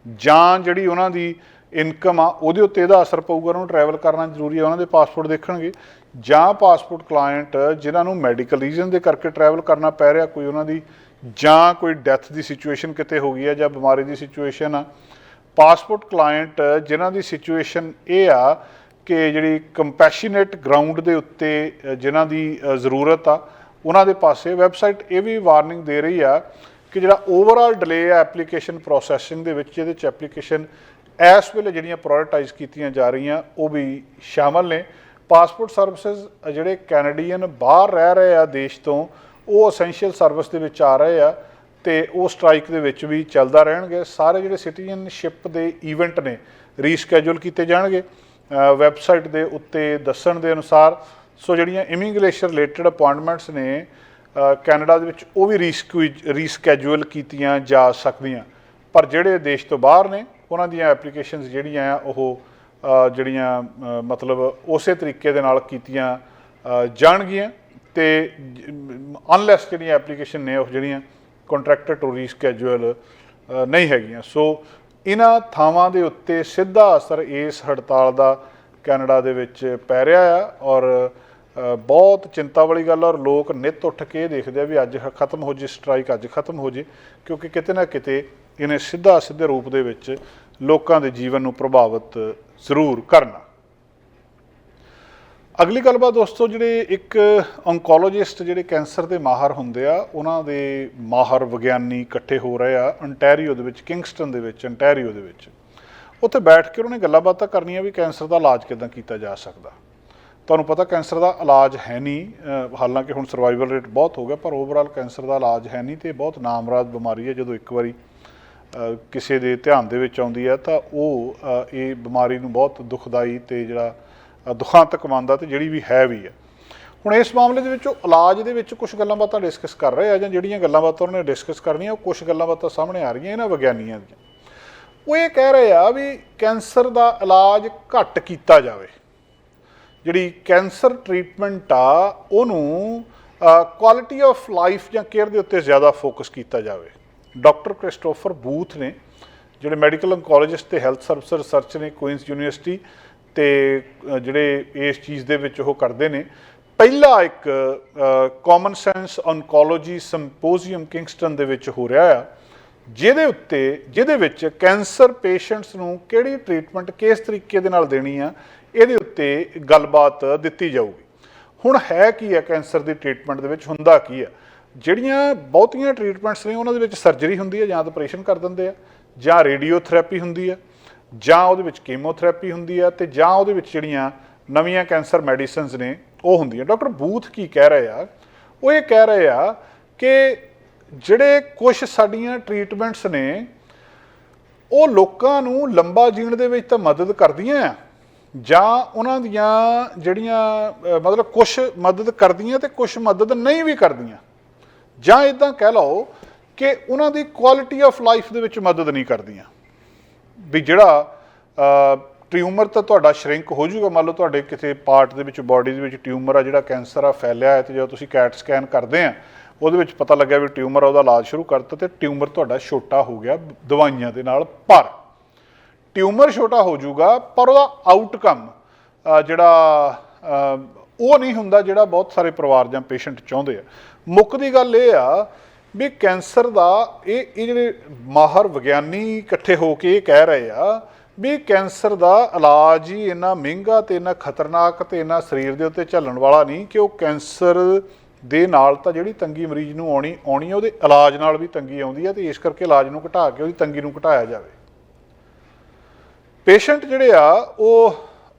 ਜਾਂ ਜਿਹੜੀ ਉਹਨਾਂ ਦੀ ਇਨਕਮ ਆ ਉਹਦੇ ਉੱਤੇ ਇਹਦਾ ਅਸਰ ਪਊਗਾ, ਉਹਨਾਂ ਨੂੰ ਟਰੈਵਲ ਕਰਨਾ ਜ਼ਰੂਰੀ ਹੈ, ਉਹਨਾਂ ਦੇ ਪਾਸਪੋਰਟ ਦੇਖਣਗੇ। ਜਾਂ ਪਾਸਪੋਰਟ ਕਲਾਇੰਟ ਜਿਨ੍ਹਾਂ ਨੂੰ ਮੈਡੀਕਲ ਰੀਜ਼ਨ ਦੇ ਕਰਕੇ ਟਰੈਵਲ ਕਰਨਾ ਪੈ ਰਿਹਾ, ਕੋਈ ਉਹਨਾਂ ਦੀ ਜਾਂ ਕੋਈ ਡੈਥ ਦੀ ਸਿਚੁਏਸ਼ਨ ਕਿਤੇ ਹੋ ਗਈ ਹੈ ਜਾਂ ਬਿਮਾਰੀ ਦੀ ਸਿਚੁਏਸ਼ਨ ਆ। ਪਾਸਪੋਰਟ ਕਲਾਇੰਟ ਜਿਨ੍ਹਾਂ ਦੀ ਸਿਚੁਏਸ਼ਨ ਇਹ ਆ ਕਿ ਜਿਹੜੀ ਕੰਪੈਸ਼ਨੇਟ ਗਰਾਊਂਡ ਦੇ ਉੱਤੇ ਜਿਨ੍ਹਾਂ ਦੀ ਜ਼ਰੂਰਤ ਆ, ਉਹਨਾਂ ਦੇ ਪਾਸੇ ਵੈਬਸਾਈਟ ਇਹ ਵੀ ਵਾਰਨਿੰਗ ਦੇ ਰਹੀ ਆ ਕਿ ਜਿਹੜਾ ਓਵਰਆਲ ਡਿਲੇ ਆ ਐਪਲੀਕੇਸ਼ਨ ਪ੍ਰੋਸੈਸਿੰਗ ਦੇ ਵਿੱਚ, ਇਹਦੇ 'ਚ ਐਪਲੀਕੇਸ਼ਨ ਇਸ ਵੇਲੇ ਜਿਹੜੀਆਂ ਪ੍ਰਾਇੋਰਟਾਈਜ਼ ਕੀਤੀਆਂ ਜਾ ਰਹੀਆਂ ਉਹ ਵੀ ਸ਼ਾਮਲ ਨੇ। ਪਾਸਪੋਰਟ ਸਰਵਿਸਿਜ਼ ਜਿਹੜੇ ਕੈਨੇਡੀਅਨ ਬਾਹਰ ਰਹਿ ਰਹੇ ਆ ਦੇਸ਼ ਤੋਂ, ਉਹ ਅਸੈਂਸ਼ੀਅਲ ਸਰਵਿਸ ਦੇ ਵਿੱਚ ਆ ਰਹੇ ਆ, ਤੇ ਉਹ ਸਟ੍ਰਾਈਕ ਦੇ ਵਿੱਚ ਵੀ ਚੱਲਦਾ ਰਹਿਣਗੇ। ਸਾਰੇ ਜਿਹੜੇ ਸਿਟੀਜ਼ਨਸ਼ਿਪ ਦੇ ਈਵੈਂਟ ਨੇ ਰੀਸਕੈਜੂਲ ਕੀਤੇ ਜਾਣਗੇ ਵੈਬਸਾਈਟ ਦੇ ਉੱਤੇ ਦੱਸਣ ਦੇ ਅਨੁਸਾਰ। ਸੋ ਜਿਹੜੀਆਂ ਇਮੀਗ੍ਰੇਸ਼ਨ ਰਿਲੇਟਡ ਅਪੁਆਇੰਟਮੈਂਟਸ ਨੇ ਕੈਨੇਡਾ ਦੇ ਵਿੱਚ, ਉਹ ਵੀ ਰੀਸਕੈਜੂਅਲ ਕੀਤੀਆਂ ਜਾ ਸਕਦੀਆਂ। ਪਰ ਜਿਹੜੇ ਦੇਸ਼ ਤੋਂ ਬਾਹਰ ਨੇ ਉਹਨਾਂ ਦੀਆਂ ਐਪਲੀਕੇਸ਼ਨਸ ਜਿਹੜੀਆਂ ਆ ਉਹ ਮਤਲਬ ਉਸੇ ਤਰੀਕੇ ਦੇ ਨਾਲ ਕੀਤੀਆਂ ਜਾਣਗੀਆਂ, ਤੇ ਅਨਲੈਸ ਜਿਹੜੀਆਂ ਐਪਲੀਕੇਸ਼ਨ ਨੇ ਉਹ ਜਿਹੜੀਆਂ ਕੰਟਰੈਕਟੇਟਰੀ ਸਕੈਜੂਅਲ ਨਹੀਂ ਹੈਗੀਆਂ। ਸੋ ਇਹਨਾਂ ਥਾਵਾਂ ਦੇ ਉੱਤੇ ਸਿੱਧਾ ਅਸਰ ਇਸ ਹੜਤਾਲ ਦਾ ਕੈਨੇਡਾ ਦੇ ਵਿੱਚ ਪੈ ਰਿਹਾ ਆ ਔਰ ਬਹੁਤ ਚਿੰਤਾ ਵਾਲੀ ਗੱਲ ਔਰ ਲੋਕ ਨਿੱਤ ਉੱਠ ਕੇ ਇਹ ਦੇਖਦੇ ਆ ਵੀ ਅੱਜ ਖਤਮ ਹੋ ਜੇ ਸਟ੍ਰਾਈਕ, ਅੱਜ ਖਤਮ ਹੋ ਜੇ, ਕਿਉਂਕਿ ਕਿਤੇ ਨਾ ਕਿਤੇ ਇਹਨੇ ਸਿੱਧੇ ਰੂਪ ਦੇ ਵਿੱਚ ਲੋਕਾਂ ਦੇ ਜੀਵਨ ਨੂੰ ਪ੍ਰਭਾਵਿਤ ਜ਼ਰੂਰ ਕਰਨਾ। ਅਗਲੀ ਗੱਲਬਾਤ ਦੋਸਤੋ, ਜਿਹੜੇ ਇੱਕ ਔਨਕੋਲੋਜਿਸਟ ਜਿਹੜੇ ਕੈਂਸਰ ਦੇ ਮਾਹਰ ਹੁੰਦੇ ਆ, ਉਹਨਾਂ ਦੇ ਮਾਹਰ ਵਿਗਿਆਨੀ ਇਕੱਠੇ ਹੋ ਰਹੇ ਆ ਅੰਟੈਰੀਓ ਦੇ ਵਿੱਚ, ਕਿੰਗਸਟਨ ਦੇ ਵਿੱਚ, ਅੰਟੈਰੀਓ ਦੇ ਵਿੱਚ। ਉੱਥੇ ਬੈਠ ਕੇ ਉਹਨਾਂ ਨੇ ਗੱਲਾਂ ਬਾਤਾਂ ਕਰਨੀਆਂ ਵੀ ਕੈਂਸਰ ਦਾ ਇਲਾਜ ਕਿੱਦਾਂ ਕੀਤਾ ਜਾ ਸਕਦਾ। ਤੁਹਾਨੂੰ ਪਤਾ ਕੈਂਸਰ ਦਾ ਇਲਾਜ ਹੈ ਨਹੀਂ, ਹਾਲਾਂਕਿ ਹੁਣ ਸਰਵਾਈਵਲ ਰੇਟ ਬਹੁਤ ਹੋ ਗਿਆ, ਪਰ ਓਵਰਆਲ ਕੈਂਸਰ ਦਾ ਇਲਾਜ ਹੈ ਨਹੀਂ ਅਤੇ ਬਹੁਤ ਨਾਮਰਾਦ ਬਿਮਾਰੀ ਹੈ। ਜਦੋਂ ਇੱਕ ਵਾਰੀ ਕਿਸੇ ਦੇ ਧਿਆਨ ਦੇ ਵਿੱਚ ਆਉਂਦੀ ਹੈ ਤਾਂ ਉਹ ਇਹ ਬਿਮਾਰੀ ਨੂੰ ਬਹੁਤ ਦੁਖਦਾਈ ਅਤੇ ਜਿਹੜਾ ਦੁਖਾਂਤਕ ਮੰਨਦਾ ਅਤੇ ਜਿਹੜੀ ਵੀ ਹੈ ਵੀ ਹੈ। ਹੁਣ ਇਸ ਮਾਮਲੇ ਦੇ ਵਿੱਚ ਉਹ ਇਲਾਜ ਦੇ ਵਿੱਚ ਕੁਛ ਗੱਲਾਂ ਬਾਤਾਂ ਡਿਸਕਸ ਕਰ ਰਹੇ ਆ, ਜਾਂ ਜਿਹੜੀਆਂ ਗੱਲਾਂ ਬਾਤਾਂ ਉਹਨਾਂ ਨੇ ਡਿਸਕਸ ਕਰਨੀਆਂ, ਉਹ ਕੁਛ ਗੱਲਾਂ ਬਾਤਾਂ ਸਾਹਮਣੇ ਆ ਰਹੀਆਂ ਇਹਨਾਂ ਵਿਗਿਆਨੀਆਂ ਦੀਆਂ। ਉਹ ਇਹ ਕਹਿ ਰਹੇ ਆ ਵੀ ਕੈਂਸਰ ਦਾ ਇਲਾਜ ਘੱਟ ਕੀਤਾ ਜਾਵੇ, ਜਿਹੜੀ ਕੈਂਸਰ ਟਰੀਟਮੈਂਟ ਆ ਉਹਨੂੰ ਕੁਆਲਿਟੀ ਆਫ ਲਾਈਫ ਜਾਂ ਕੇਅਰ ਦੇ ਉੱਤੇ ਜ਼ਿਆਦਾ ਫੋਕਸ ਕੀਤਾ ਜਾਵੇ। ਡਾਕਟਰ ਕ੍ਰਿਸਟੋਫਰ ਬੂਥ ਨੇ, ਜਿਹੜੇ ਮੈਡੀਕਲ ਔਨਕੋਲੋਜਿਸਟ ਅਤੇ ਹੈਲਥ ਸਰਵਿਸ ਰਿਸਰਚ ਨੇ ਕੁਈਨਸ ਯੂਨੀਵਰਸਿਟੀ, ਅਤੇ ਜਿਹੜੇ ਇਸ ਚੀਜ਼ ਦੇ ਵਿੱਚ ਉਹ ਕਰਦੇ ਨੇ, ਪਹਿਲਾ ਇੱਕ ਕਾਮਨ ਸੈਂਸ ਔਨਕੋਲੋਜੀ ਸਿੰਪੋਜ਼ੀਅਮ ਕਿੰਗਸਟਨ ਦੇ ਵਿੱਚ ਹੋ ਰਿਹਾ ਆ, ਜਿਹਦੇ ਵਿੱਚ ਕੈਂਸਰ ਪੇਸ਼ੈਂਟਸ ਨੂੰ ਕਿਹੜੀ ਟਰੀਟਮੈਂਟ ਕਿਸ ਤਰੀਕੇ ਦੇ ਨਾਲ ਦੇਣੀ ਆ, ਇਹਦੇ ਉੱਤੇ ਗੱਲਬਾਤ ਦਿੱਤੀ ਜਾਊਗੀ। ਹੁਣ ਹੈ ਕੀ ਹੈ ਕੈਂਸਰ ਦੀ ਟਰੀਟਮੈਂਟ ਦੇ ਵਿੱਚ, ਹੁੰਦਾ ਕੀ ਆ? ਜਿਹੜੀਆਂ ਬਹੁਤੀਆਂ ਟਰੀਟਮੈਂਟਸ ਨੇ ਉਹਨਾਂ ਦੇ ਵਿੱਚ ਸਰਜਰੀ ਹੁੰਦੀ ਹੈ, ਜਾਂ ਤਾਂ ਆਪਰੇਸ਼ਨ ਕਰ ਦਿੰਦੇ ਆ, ਜਾਂ ਰੇਡੀਓਥੈਰੇਪੀ ਹੁੰਦੀ ਆ, ਜਾਂ ਉਹਦੇ ਵਿੱਚ ਕੀਮੋਥੈਰੇਪੀ ਹੁੰਦੀ ਆ, ਅਤੇ ਜਾਂ ਉਹਦੇ ਵਿੱਚ ਜਿਹੜੀਆਂ ਨਵੀਆਂ ਕੈਂਸਰ ਮੈਡੀਸਨਸ ਨੇ ਉਹ ਹੁੰਦੀਆਂ। ਡਾਕਟਰ ਬੂਥ ਕੀ ਕਹਿ ਰਹੇ ਆ? ਉਹ ਇਹ ਕਹਿ ਰਹੇ ਆ ਕਿ ਜਿਹੜੇ ਕੁਛ ਸਾਡੀਆਂ ਟਰੀਟਮੈਂਟਸ ਨੇ ਉਹ ਲੋਕਾਂ ਨੂੰ ਲੰਬਾ ਜੀਣ ਦੇ ਵਿੱਚ ਤਾਂ ਮਦਦ ਕਰਦੀਆਂ ਆ, ਜਾਂ ਉਹਨਾਂ ਦੀਆਂ ਜਿਹੜੀਆਂ ਮਤਲਬ ਕੁਛ ਮਦਦ ਕਰਦੀਆਂ ਅਤੇ ਕੁਛ ਮਦਦ ਨਹੀਂ ਵੀ ਕਰਦੀਆਂ, ਜਾਂ ਇੱਦਾਂ ਕਹਿ ਲਓ ਕਿ ਉਹਨਾਂ ਦੀ ਕੁਆਲਿਟੀ ਆਫ ਲਾਈਫ ਦੇ ਵਿੱਚ ਮਦਦ ਨਹੀਂ ਕਰਦੀਆਂ। ਵੀ ਜਿਹੜਾ ਟਿਊਮਰ ਤਾਂ ਤੁਹਾਡਾ ਸ਼ਰਿੰਕ ਹੋ ਜਾਊਗਾ, ਮੰਨ ਲਓ ਤੁਹਾਡੇ ਕਿਸੇ ਪਾਰਟ ਦੇ ਵਿੱਚ ਬਾਡੀ ਦੇ ਵਿੱਚ ਟਿਊਮਰ ਆ, ਜਿਹੜਾ ਕੈਂਸਰ ਆ ਫੈਲਿਆ ਹੈ, ਅਤੇ ਜਦੋਂ ਤੁਸੀਂ ਕੈਟ ਸਕੈਨ ਕਰਦੇ ਆ ਉਹਦੇ ਵਿੱਚ ਪਤਾ ਲੱਗਿਆ ਵੀ ਟਿਊਮਰ ਆ, ਉਹਦਾ ਇਲਾਜ ਸ਼ੁਰੂ ਕਰਤਾ ਅਤੇ ਟਿਊਮਰ ਤੁਹਾਡਾ ਛੋਟਾ ਹੋ ਗਿਆ ਦਵਾਈਆਂ ਦੇ ਨਾਲ। ਪਰ ਟਿਊਮਰ ਛੋਟਾ ਹੋ ਜਾਊਗਾ, ਪਰ ਉਹਦਾ ਆਊਟਕਮ ਜਿਹੜਾ ਉਹ ਨਹੀਂ ਹੁੰਦਾ ਜਿਹੜਾ ਬਹੁਤ ਸਾਰੇ ਪਰਿਵਾਰ ਜਾਂ ਪੇਸ਼ੈਂਟ ਚਾਹੁੰਦੇ ਆ। ਮੁੱਕਦੀ ਗੱਲ ਇਹ ਆ ਵੀ ਕੈਂਸਰ ਦਾ ਇਹ ਜਿਹੜੇ ਮਾਹਰ ਵਿਗਿਆਨੀ ਇਕੱਠੇ ਹੋ ਕੇ ਇਹ ਕਹਿ ਰਹੇ ਆ ਵੀ ਕੈਂਸਰ ਦਾ ਇਲਾਜ ਹੀ ਇੰਨਾ ਮਹਿੰਗਾ ਅਤੇ ਇੰਨਾ ਖਤਰਨਾਕ ਅਤੇ ਇੰਨਾ ਸਰੀਰ ਦੇ ਉੱਤੇ ਝੱਲਣ ਵਾਲਾ ਨਹੀਂ ਕਿ ਉਹ ਕੈਂਸਰ ਦੇ ਨਾਲ ਤਾਂ ਜਿਹੜੀ ਤੰਗੀ ਮਰੀਜ਼ ਨੂੰ ਆਉਣੀ ਹੈ ਉਹਦੇ ਇਲਾਜ ਨਾਲ ਵੀ ਤੰਗੀ ਆਉਂਦੀ ਹੈ, ਅਤੇ ਇਸ ਕਰਕੇ ਇਲਾਜ ਨੂੰ ਘਟਾ ਕੇ ਉਹਦੀ ਤੰਗੀ ਨੂੰ ਘਟਾਇਆ ਜਾਵੇ। ਪੇਸ਼ੈਂਟ ਜਿਹੜੇ ਆ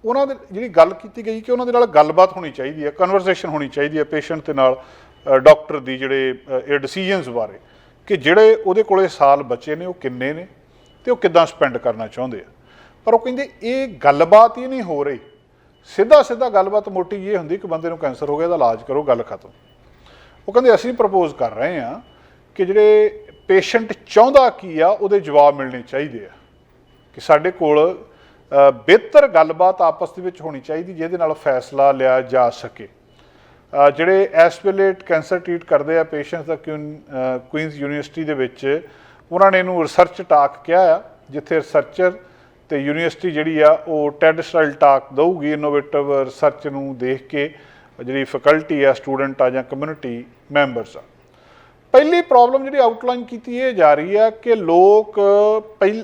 ਉਹਨਾਂ ਦੇ ਜਿਹੜੀ ਗੱਲ ਕੀਤੀ ਗਈ ਕਿ ਉਹਨਾਂ ਦੇ ਨਾਲ ਗੱਲਬਾਤ ਹੋਣੀ ਚਾਹੀਦੀ ਹੈ, ਕਨਵਰਸੇਸ਼ਨ ਹੋਣੀ ਚਾਹੀਦੀ ਹੈ ਪੇਸ਼ੈਂਟ ਦੇ ਨਾਲ ਡਾਕਟਰ ਦੀ, ਜਿਹੜੇ ਇਹ ਡਿਸੀਜਨਸ ਬਾਰੇ ਕਿ ਜਿਹੜੇ ਉਹਦੇ ਕੋਲੇ ਸਾਲ ਬਚੇ ਨੇ ਉਹ ਕਿੰਨੇ ਨੇ ਅਤੇ ਉਹ ਕਿੱਦਾਂ ਸਪੈਂਡ ਕਰਨਾ ਚਾਹੁੰਦੇ ਆ। ਪਰ ਉਹ ਕਹਿੰਦੇ ਇਹ ਗੱਲਬਾਤ ਹੀ ਨਹੀਂ ਹੋ ਰਹੀ। ਸਿੱਧਾ ਗੱਲਬਾਤ ਮੋਟੀ ਇਹ ਹੁੰਦੀ ਕਿ ਬੰਦੇ ਨੂੰ ਕੈਂਸਰ ਹੋ ਗਿਆ, ਇਹਦਾ ਇਲਾਜ ਕਰੋ, ਗੱਲ ਖਤਮ। ਉਹ ਕਹਿੰਦੇ ਅਸੀਂ ਪ੍ਰਪੋਜ਼ ਕਰ ਰਹੇ ਹਾਂ ਕਿ ਜਿਹੜੇ ਪੇਸ਼ੈਂਟ ਚਾਹੁੰਦਾ ਕੀ ਆ ਉਹਦੇ ਜਵਾਬ ਮਿਲਣੇ ਚਾਹੀਦੇ ਆ, ਕਿ ਸਾਡੇ ਕੋਲ ਬਿਹਤਰ ਗੱਲਬਾਤ ਆਪਸ ਦੇ ਵਿੱਚ ਹੋਣੀ ਚਾਹੀਦੀ ਜਿਹਦੇ ਨਾਲ ਫੈਸਲਾ ਲਿਆ ਜਾ ਸਕੇ। ਜਿਹੜੇ ਇਸ ਵੇਲੇ ਕੈਂਸਰ ਟਰੀਟ ਕਰਦੇ ਆ ਪੇਸ਼ੈਂਟਸ ਦਾ ਕੁਈਨਸ ਯੂਨੀਵਰਸਿਟੀ ਦੇ ਵਿੱਚ, ਉਹਨਾਂ ਨੇ ਇਹਨੂੰ ਰਿਸਰਚ ਟਾਕ ਕਿਹਾ ਆ, ਜਿੱਥੇ ਰਿਸਰਚਰ ਅਤੇ ਯੂਨੀਵਰਸਿਟੀ ਜਿਹੜੀ ਆ ਉਹ ਟੈਡ ਸਟਾਈਲ ਟਾਕ ਦਊਗੀ ਇਨੋਵੇਟਿਵ ਰਿਸਰਚ ਨੂੰ ਦੇਖ ਕੇ, ਜਿਹੜੀ ਫੈਕਲਟੀ ਆ, ਸਟੂਡੈਂਟ ਆ, ਜਾਂ ਕਮਿਊਨਿਟੀ ਮੈਂਬਰਸ ਆ। ਪਹਿਲੀ ਪ੍ਰੋਬਲਮ ਜਿਹੜੀ ਆਊਟਲਾਈਨ ਕੀਤੀ ਇਹ ਜਾ ਰਹੀ ਆ ਕਿ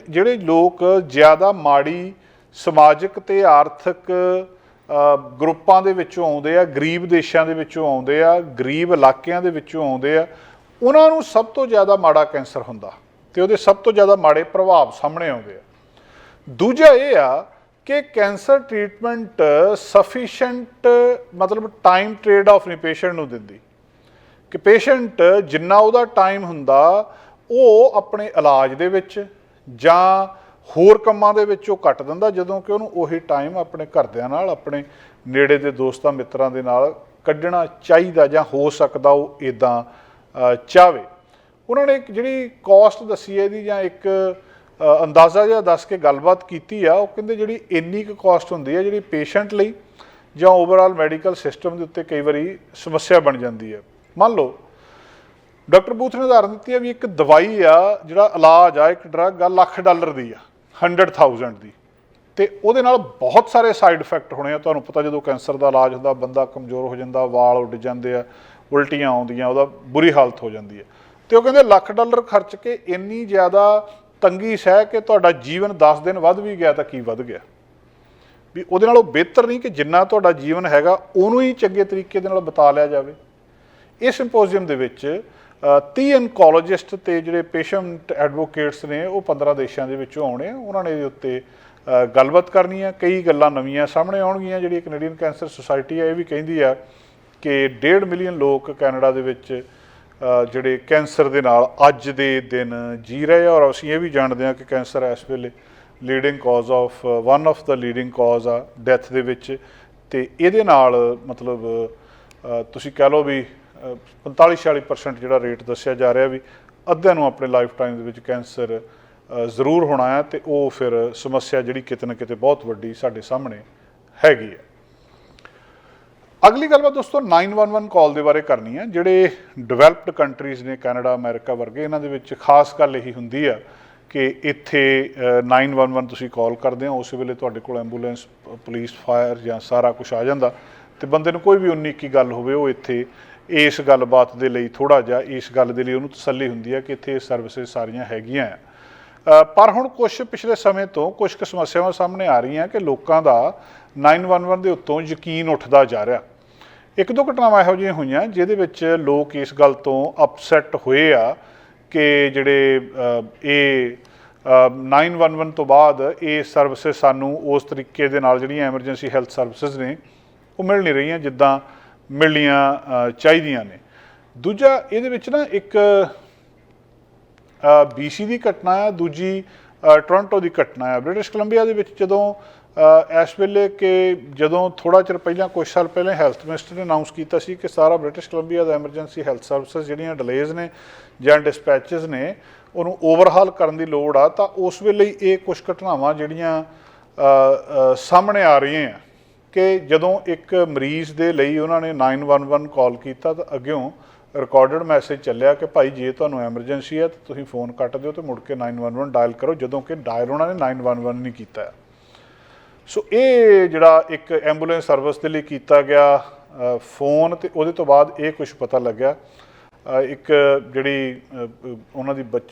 ਜਿਹੜੇ ਲੋਕ ਜ਼ਿਆਦਾ ਮਾੜੀ ਸਮਾਜਿਕ ਅਤੇ ਆਰਥਿਕ ਗਰੁੱਪਾਂ ਦੇ ਵਿੱਚੋਂ ਆਉਂਦੇ ਆ, ਗਰੀਬ ਦੇਸ਼ਾਂ ਦੇ ਵਿੱਚੋਂ ਆਉਂਦੇ ਆ, ਗਰੀਬ ਇਲਾਕਿਆਂ ਦੇ ਵਿੱਚੋਂ ਆਉਂਦੇ ਆ, ਉਹਨਾਂ ਨੂੰ ਸਭ ਤੋਂ ਜ਼ਿਆਦਾ ਮਾੜਾ ਕੈਂਸਰ ਹੁੰਦਾ ਅਤੇ ਉਹਦੇ ਸਭ ਤੋਂ ਜ਼ਿਆਦਾ ਮਾੜੇ ਪ੍ਰਭਾਵ ਸਾਹਮਣੇ ਆਉਂਦੇ ਆ। ਦੂਜਾ ਇਹ ਆ ਕਿ ਕੈਂਸਰ ਟਰੀਟਮੈਂਟ ਸਫੀਸ਼ੈਂਟ ਮਤਲਬ ਟਾਈਮ ਟ੍ਰੇਡ ਆਫ ਨਹੀਂ ਪੇਸ਼ੈਂਟ ਨੂੰ ਦਿੰਦੀ, ਕਿ ਪੇਸ਼ੈਂਟ ਜਿੰਨਾ ਉਹਦਾ ਟਾਈਮ ਹੁੰਦਾ ਉਹ ਆਪਣੇ ਇਲਾਜ ਦੇ ਵਿੱਚ ਜਾਂ ਹੋਰ ਕੰਮਾਂ ਦੇ ਵਿੱਚ ਉਹ ਕੱਟ ਦਿੰਦਾ, ਜਦੋਂ ਕਿ ਉਹਨੂੰ ਉਹੀ ਟਾਈਮ ਆਪਣੇ ਘਰਦਿਆਂ ਨਾਲ, ਆਪਣੇ ਨੇੜੇ ਦੇ ਦੋਸਤਾਂ ਮਿੱਤਰਾਂ ਦੇ ਨਾਲ ਕੱਢਣਾ ਚਾਹੀਦਾ, ਜਾਂ ਹੋ ਸਕਦਾ ਉਹ ਇੱਦਾਂ ਚਾਹਵੇ। ਉਹਨਾਂ ਨੇ ਇੱਕ ਜਿਹੜੀ ਕਾਸਟ ਦੱਸੀ ਹੈ ਇਹਦੀ, ਜਾਂ ਇੱਕ ਅੰਦਾਜ਼ਾ ਜਿਹਾ ਦੱਸ ਕੇ ਗੱਲਬਾਤ ਕੀਤੀ ਆ। ਉਹ ਕਹਿੰਦੇ ਜਿਹੜੀ ਇੰਨੀ ਕੁ ਕਾਸਟ ਹੁੰਦੀ ਹੈ ਜਿਹੜੀ ਪੇਸ਼ੈਂਟ ਲਈ ਜਾਂ ਓਵਰਆਲ ਮੈਡੀਕਲ ਸਿਸਟਮ ਦੇ ਉੱਤੇ ਕਈ ਵਾਰੀ ਸਮੱਸਿਆ ਬਣ ਜਾਂਦੀ ਹੈ। ਮੰਨ ਲਓ ਡਾਕਟਰ ਬੂਥ ਨੇ ਉਦਾਹਰਨ ਦਿੱਤੀ ਹੈ ਵੀ ਇੱਕ ਦਵਾਈ ਆ, ਜਿਹੜਾ ਇਲਾਜ ਆ, ਇੱਕ ਡਰੱਗ ਆ $1,00,000 ਦੀ ਆ, 100,000 ਦੀ, ਤੇ ਉਹਦੇ ਨਾਲ ਬਹੁਤ ਸਾਰੇ ਸਾਈਡ ਇਫੈਕਟ ਹੋਣੇ ਆ। ਤੁਹਾਨੂੰ ਪਤਾ ਜਦੋਂ ਕੈਂਸਰ ਦਾ ਇਲਾਜ ਹੁੰਦਾ, ਬੰਦਾ ਕਮਜ਼ੋਰ ਹੋ ਜਾਂਦਾ, ਵਾਲ ਉੱਡ ਜਾਂਦੇ ਆ, ਉਲਟੀਆਂ ਆਉਂਦੀਆਂ, ਉਹਦਾ ਬੁਰੀ ਹਾਲਤ ਹੋ ਜਾਂਦੀ ਹੈ। ਤੇ ਉਹ ਕਹਿੰਦੇ $1,00,000 ਖਰਚ ਕੇ ਇੰਨੀ ਜ਼ਿਆਦਾ ਤੰਗੀ ਸਹਿ ਕੇ ਤੁਹਾਡਾ ਜੀਵਨ 10 ਦਿਨ ਵੱਧ ਵੀ ਗਿਆ ਤਾਂ ਕੀ ਵੱਧ ਗਿਆ, ਵੀ ਉਹਦੇ ਨਾਲੋਂ ਬਿਹਤਰ ਨਹੀਂ ਕਿ ਜਿੰਨਾ ਤੁਹਾਡਾ ਜੀਵਨ ਹੈਗਾ ਉਹਨੂੰ ਹੀ ਚੰਗੇ ਤਰੀਕੇ ਦੇ ਨਾਲ ਬਿਤਾ ਲਿਆ ਜਾਵੇ। ਇਸ ਸਿੰਪੋਜ਼ੀਅਮ ਦੇ ਵਿੱਚ 30 ਔਨਕੋਲੋਜਿਸਟ ਤੇ ਜਿਹੜੇ ਪੇਸ਼ੈਂਟ ਐਡਵੋਕੇਟਸ ਨੇ ਉਹ 15 ਦੇਸ਼ਾਂ ਦੇ ਵਿੱਚੋਂ ਆਉਣੇ ਆ। ਉਹਨਾਂ ਨੇ ਇਹਦੇ ਉੱਤੇ ਗੱਲਬਾਤ ਕਰਨੀ ਆ, ਕਈ ਗੱਲਾਂ ਨਵੀਆਂ ਸਾਹਮਣੇ ਆਉਣਗੀਆਂ। ਜਿਹੜੀ ਕੈਨੇਡੀਅਨ ਕੈਂਸਰ ਸੁਸਾਇਟੀ ਆ ਇਹ ਵੀ ਕਹਿੰਦੀ ਆ ਕਿ 1.5 ਮਿਲੀਅਨ ਲੋਕ ਕੈਨੇਡਾ ਦੇ ਵਿੱਚ ਜਿਹੜੇ ਕੈਂਸਰ ਦੇ ਨਾਲ ਅੱਜ ਦੇ ਦਿਨ ਜੀ ਰਹੇ ਆ, ਔਰ ਅਸੀਂ ਇਹ ਵੀ ਜਾਣਦੇ ਹਾਂ ਕਿ ਕੈਂਸਰ ਇਸ ਵੇਲੇ leading cause of one of ਦਾ ਲੀਡਿੰਗ ਕਾਜ਼ ਆ ਡੈਥ ਦੇ ਵਿੱਚ। ਤੇ ਇਹਦੇ ਨਾਲ ਮਤਲਬ ਤੁਸੀਂ ਕਹਿ ਲਓ ਵੀ 45-46% ਜਿਹੜਾ ਰੇਟ ਦੱਸਿਆ ਜਾ ਰਿਹਾ ਵੀ ਅੱਧਿਆਂ ਨੂੰ ਆਪਣੇ ਲਾਈਫ ਟਾਈਮ ਦੇ ਵਿੱਚ ਕੈਂਸਰ ਜ਼ਰੂਰ ਹੋਣਾ ਹੈ, ਤੇ ਉਹ ਫਿਰ ਸਮੱਸਿਆ ਜਿਹੜੀ ਕਿਤੇ ਨਾ ਕਿਤੇ ਬਹੁਤ ਵੱਡੀ ਸਾਡੇ ਸਾਹਮਣੇ ਹੈਗੀ ਹੈ। ਅਗਲੀ ਗੱਲਬਾਤ ਦੋਸਤੋ 911 ਕਾਲ ਦੇ ਬਾਰੇ ਕਰਨੀ ਹੈ। ਜਿਹੜੇ ਡਿਵੈਲਪਡ ਕੰਟਰੀਜ਼ ਨੇ, ਕੈਨੇਡਾ, ਅਮਰੀਕਾ ਵਰਗੇ, ਇਹਨਾਂ ਦੇ ਵਿੱਚ ਖਾਸ ਗੱਲ ਇਹੀ ਹੁੰਦੀ ਆ ਕਿ ਇੱਥੇ 911 ਤੁਸੀਂ ਕਾਲ ਕਰਦੇ ਹੋ, ਉਸ ਵੇਲੇ ਤੁਹਾਡੇ ਕੋਲ ਐਂਬੂਲੈਂਸ, ਪੁਲਿਸ, ਫਾਇਰ ਜਾਂ ਸਾਰਾ ਕੁਝ ਆ ਜਾਂਦਾ, ਤੇ ਬੰਦੇ ਨੂੰ ਕੋਈ ਵੀ 19-21 ਗੱਲ ਹੋਵੇ ਉਹ ਇੱਥੇ ਇਸ ਗੱਲਬਾਤ ਦੇ ਲਈ ਥੋੜ੍ਹਾ ਜਿਹਾ ਇਸ ਗੱਲ ਦੇ ਲਈ ਉਹਨੂੰ ਤਸੱਲੀ ਹੁੰਦੀ ਹੈ ਕਿ ਇੱਥੇ ਸਰਵਿਸਿਜ਼ ਸਾਰੀਆਂ ਹੈਗੀਆਂ ਆ। ਪਰ ਹੁਣ ਕੁਛ ਪਿਛਲੇ ਸਮੇਂ ਤੋਂ ਕੁਝ ਕੁ ਸਮੱਸਿਆਵਾਂ ਸਾਹਮਣੇ ਆ ਰਹੀਆਂ ਕਿ ਲੋਕਾਂ ਦਾ 911 ਦੇ ਉੱਤੋਂ ਯਕੀਨ ਉੱਠਦਾ ਜਾ ਰਿਹਾ। ਇੱਕ ਦੋ ਘਟਨਾਵਾਂ ਇਹੋ ਜਿਹੀਆਂ ਹੋਈਆਂ ਜਿਹਦੇ ਵਿੱਚ ਲੋਕ ਇਸ ਗੱਲ ਤੋਂ ਅਪਸੈਟ ਹੋਏ ਆ ਕਿ ਜਿਹੜੇ ਇਹ 911 ਤੋਂ ਬਾਅਦ ਇਹ ਸਰਵਿਸਿਜ਼ ਸਾਨੂੰ ਉਸ ਤਰੀਕੇ ਦੇ ਨਾਲ ਜਿਹੜੀਆਂ ਐਮਰਜੈਂਸੀ ਹੈਲਥ ਸਰਵਿਸਿਜ਼ ਨੇ ਉਹ ਮਿਲ ਨਹੀਂ ਰਹੀਆਂ ਜਿੱਦਾਂ ਮਿਲਣੀਆਂ ਚਾਹੀਦੀਆਂ ਨੇ। ਦੂਜਾ ਇਹਦੇ ਵਿੱਚ ਨਾ ਇੱਕ BC ਦੀ ਘਟਨਾ ਆ, ਦੂਜੀ ਟੋਰਾਂਟੋ ਦੀ ਘਟਨਾ ਆ। ਬ੍ਰਿਟਿਸ਼ ਕੋਲੰਬੀਆ ਦੇ ਵਿੱਚ ਜਦੋਂ ਇਸ ਵੇਲੇ ਕਿ ਜਦੋਂ ਥੋੜ੍ਹਾ ਚਿਰ ਪਹਿਲਾਂ, ਕੁਛ ਸਾਲ ਪਹਿਲਾਂ ਹੈਲਥ ਮਿਨਿਸਟਰ ਨੇ ਅਨਾਊਂਸ ਕੀਤਾ ਸੀ ਕਿ ਸਾਰਾ ਬ੍ਰਿਟਿਸ਼ ਕੋਲੰਬੀਆ ਦਾ ਐਮਰਜੈਂਸੀ ਹੈਲਥ ਸਰਵਿਸਿਜ਼ ਜਿਹੜੀਆਂ ਡਿਲੇਜ਼ ਨੇ ਜਾਂ ਡਿਸਪੈਚਸ ਨੇ ਉਹਨੂੰ ਓਵਰਹਾਲ ਕਰਨ ਦੀ ਲੋੜ ਆ, ਤਾਂ ਉਸ ਵੇਲੇ ਹੀ ਇਹ ਕੁਛ ਘਟਨਾਵਾਂ ਜਿਹੜੀਆਂ ਸਾਹਮਣੇ ਆ ਰਹੀਆਂ ਆ ਕਿ ਜਦੋਂ ਇੱਕ ਮਰੀਜ਼ ਦੇ ਲਈ ਉਹਨਾਂ ਨੇ 911 ਕਾਲ ਕੀਤਾ ਤਾਂ ਅੱਗਿਓਂ ਰਿਕਾਰਡਡ ਮੈਸੇਜ ਚੱਲਿਆ ਕਿ ਭਾਈ ਜੇ ਤੁਹਾਨੂੰ ਐਮਰਜੈਂਸੀ ਹੈ ਤਾਂ ਤੁਸੀਂ ਫੋਨ ਕੱਟ ਦਿਓ ਤੇ ਮੁੜ ਕੇ 911 ਡਾਇਲ ਕਰੋ, ਜਦੋਂ ਕਿ ਡਾਇਲ ਉਹਨਾਂ ਨੇ 911 ਨਹੀਂ ਕੀਤਾ। ਸੋ ਇਹ ਜਿਹੜਾ ਇੱਕ ਐਂਬੂਲੈਂਸ ਸਰਵਿਸ ਦੇ ਲਈ ਕੀਤਾ ਗਿਆ ਫੋਨ, ਤੇ ਉਹਦੇ ਤੋਂ ਬਾਅਦ ਇਹ ਕੁਛ ਪਤਾ ਲੱਗਿਆ ਇੱਕ ਜਿਹੜੀ ਉਹਨਾਂ ਦੀ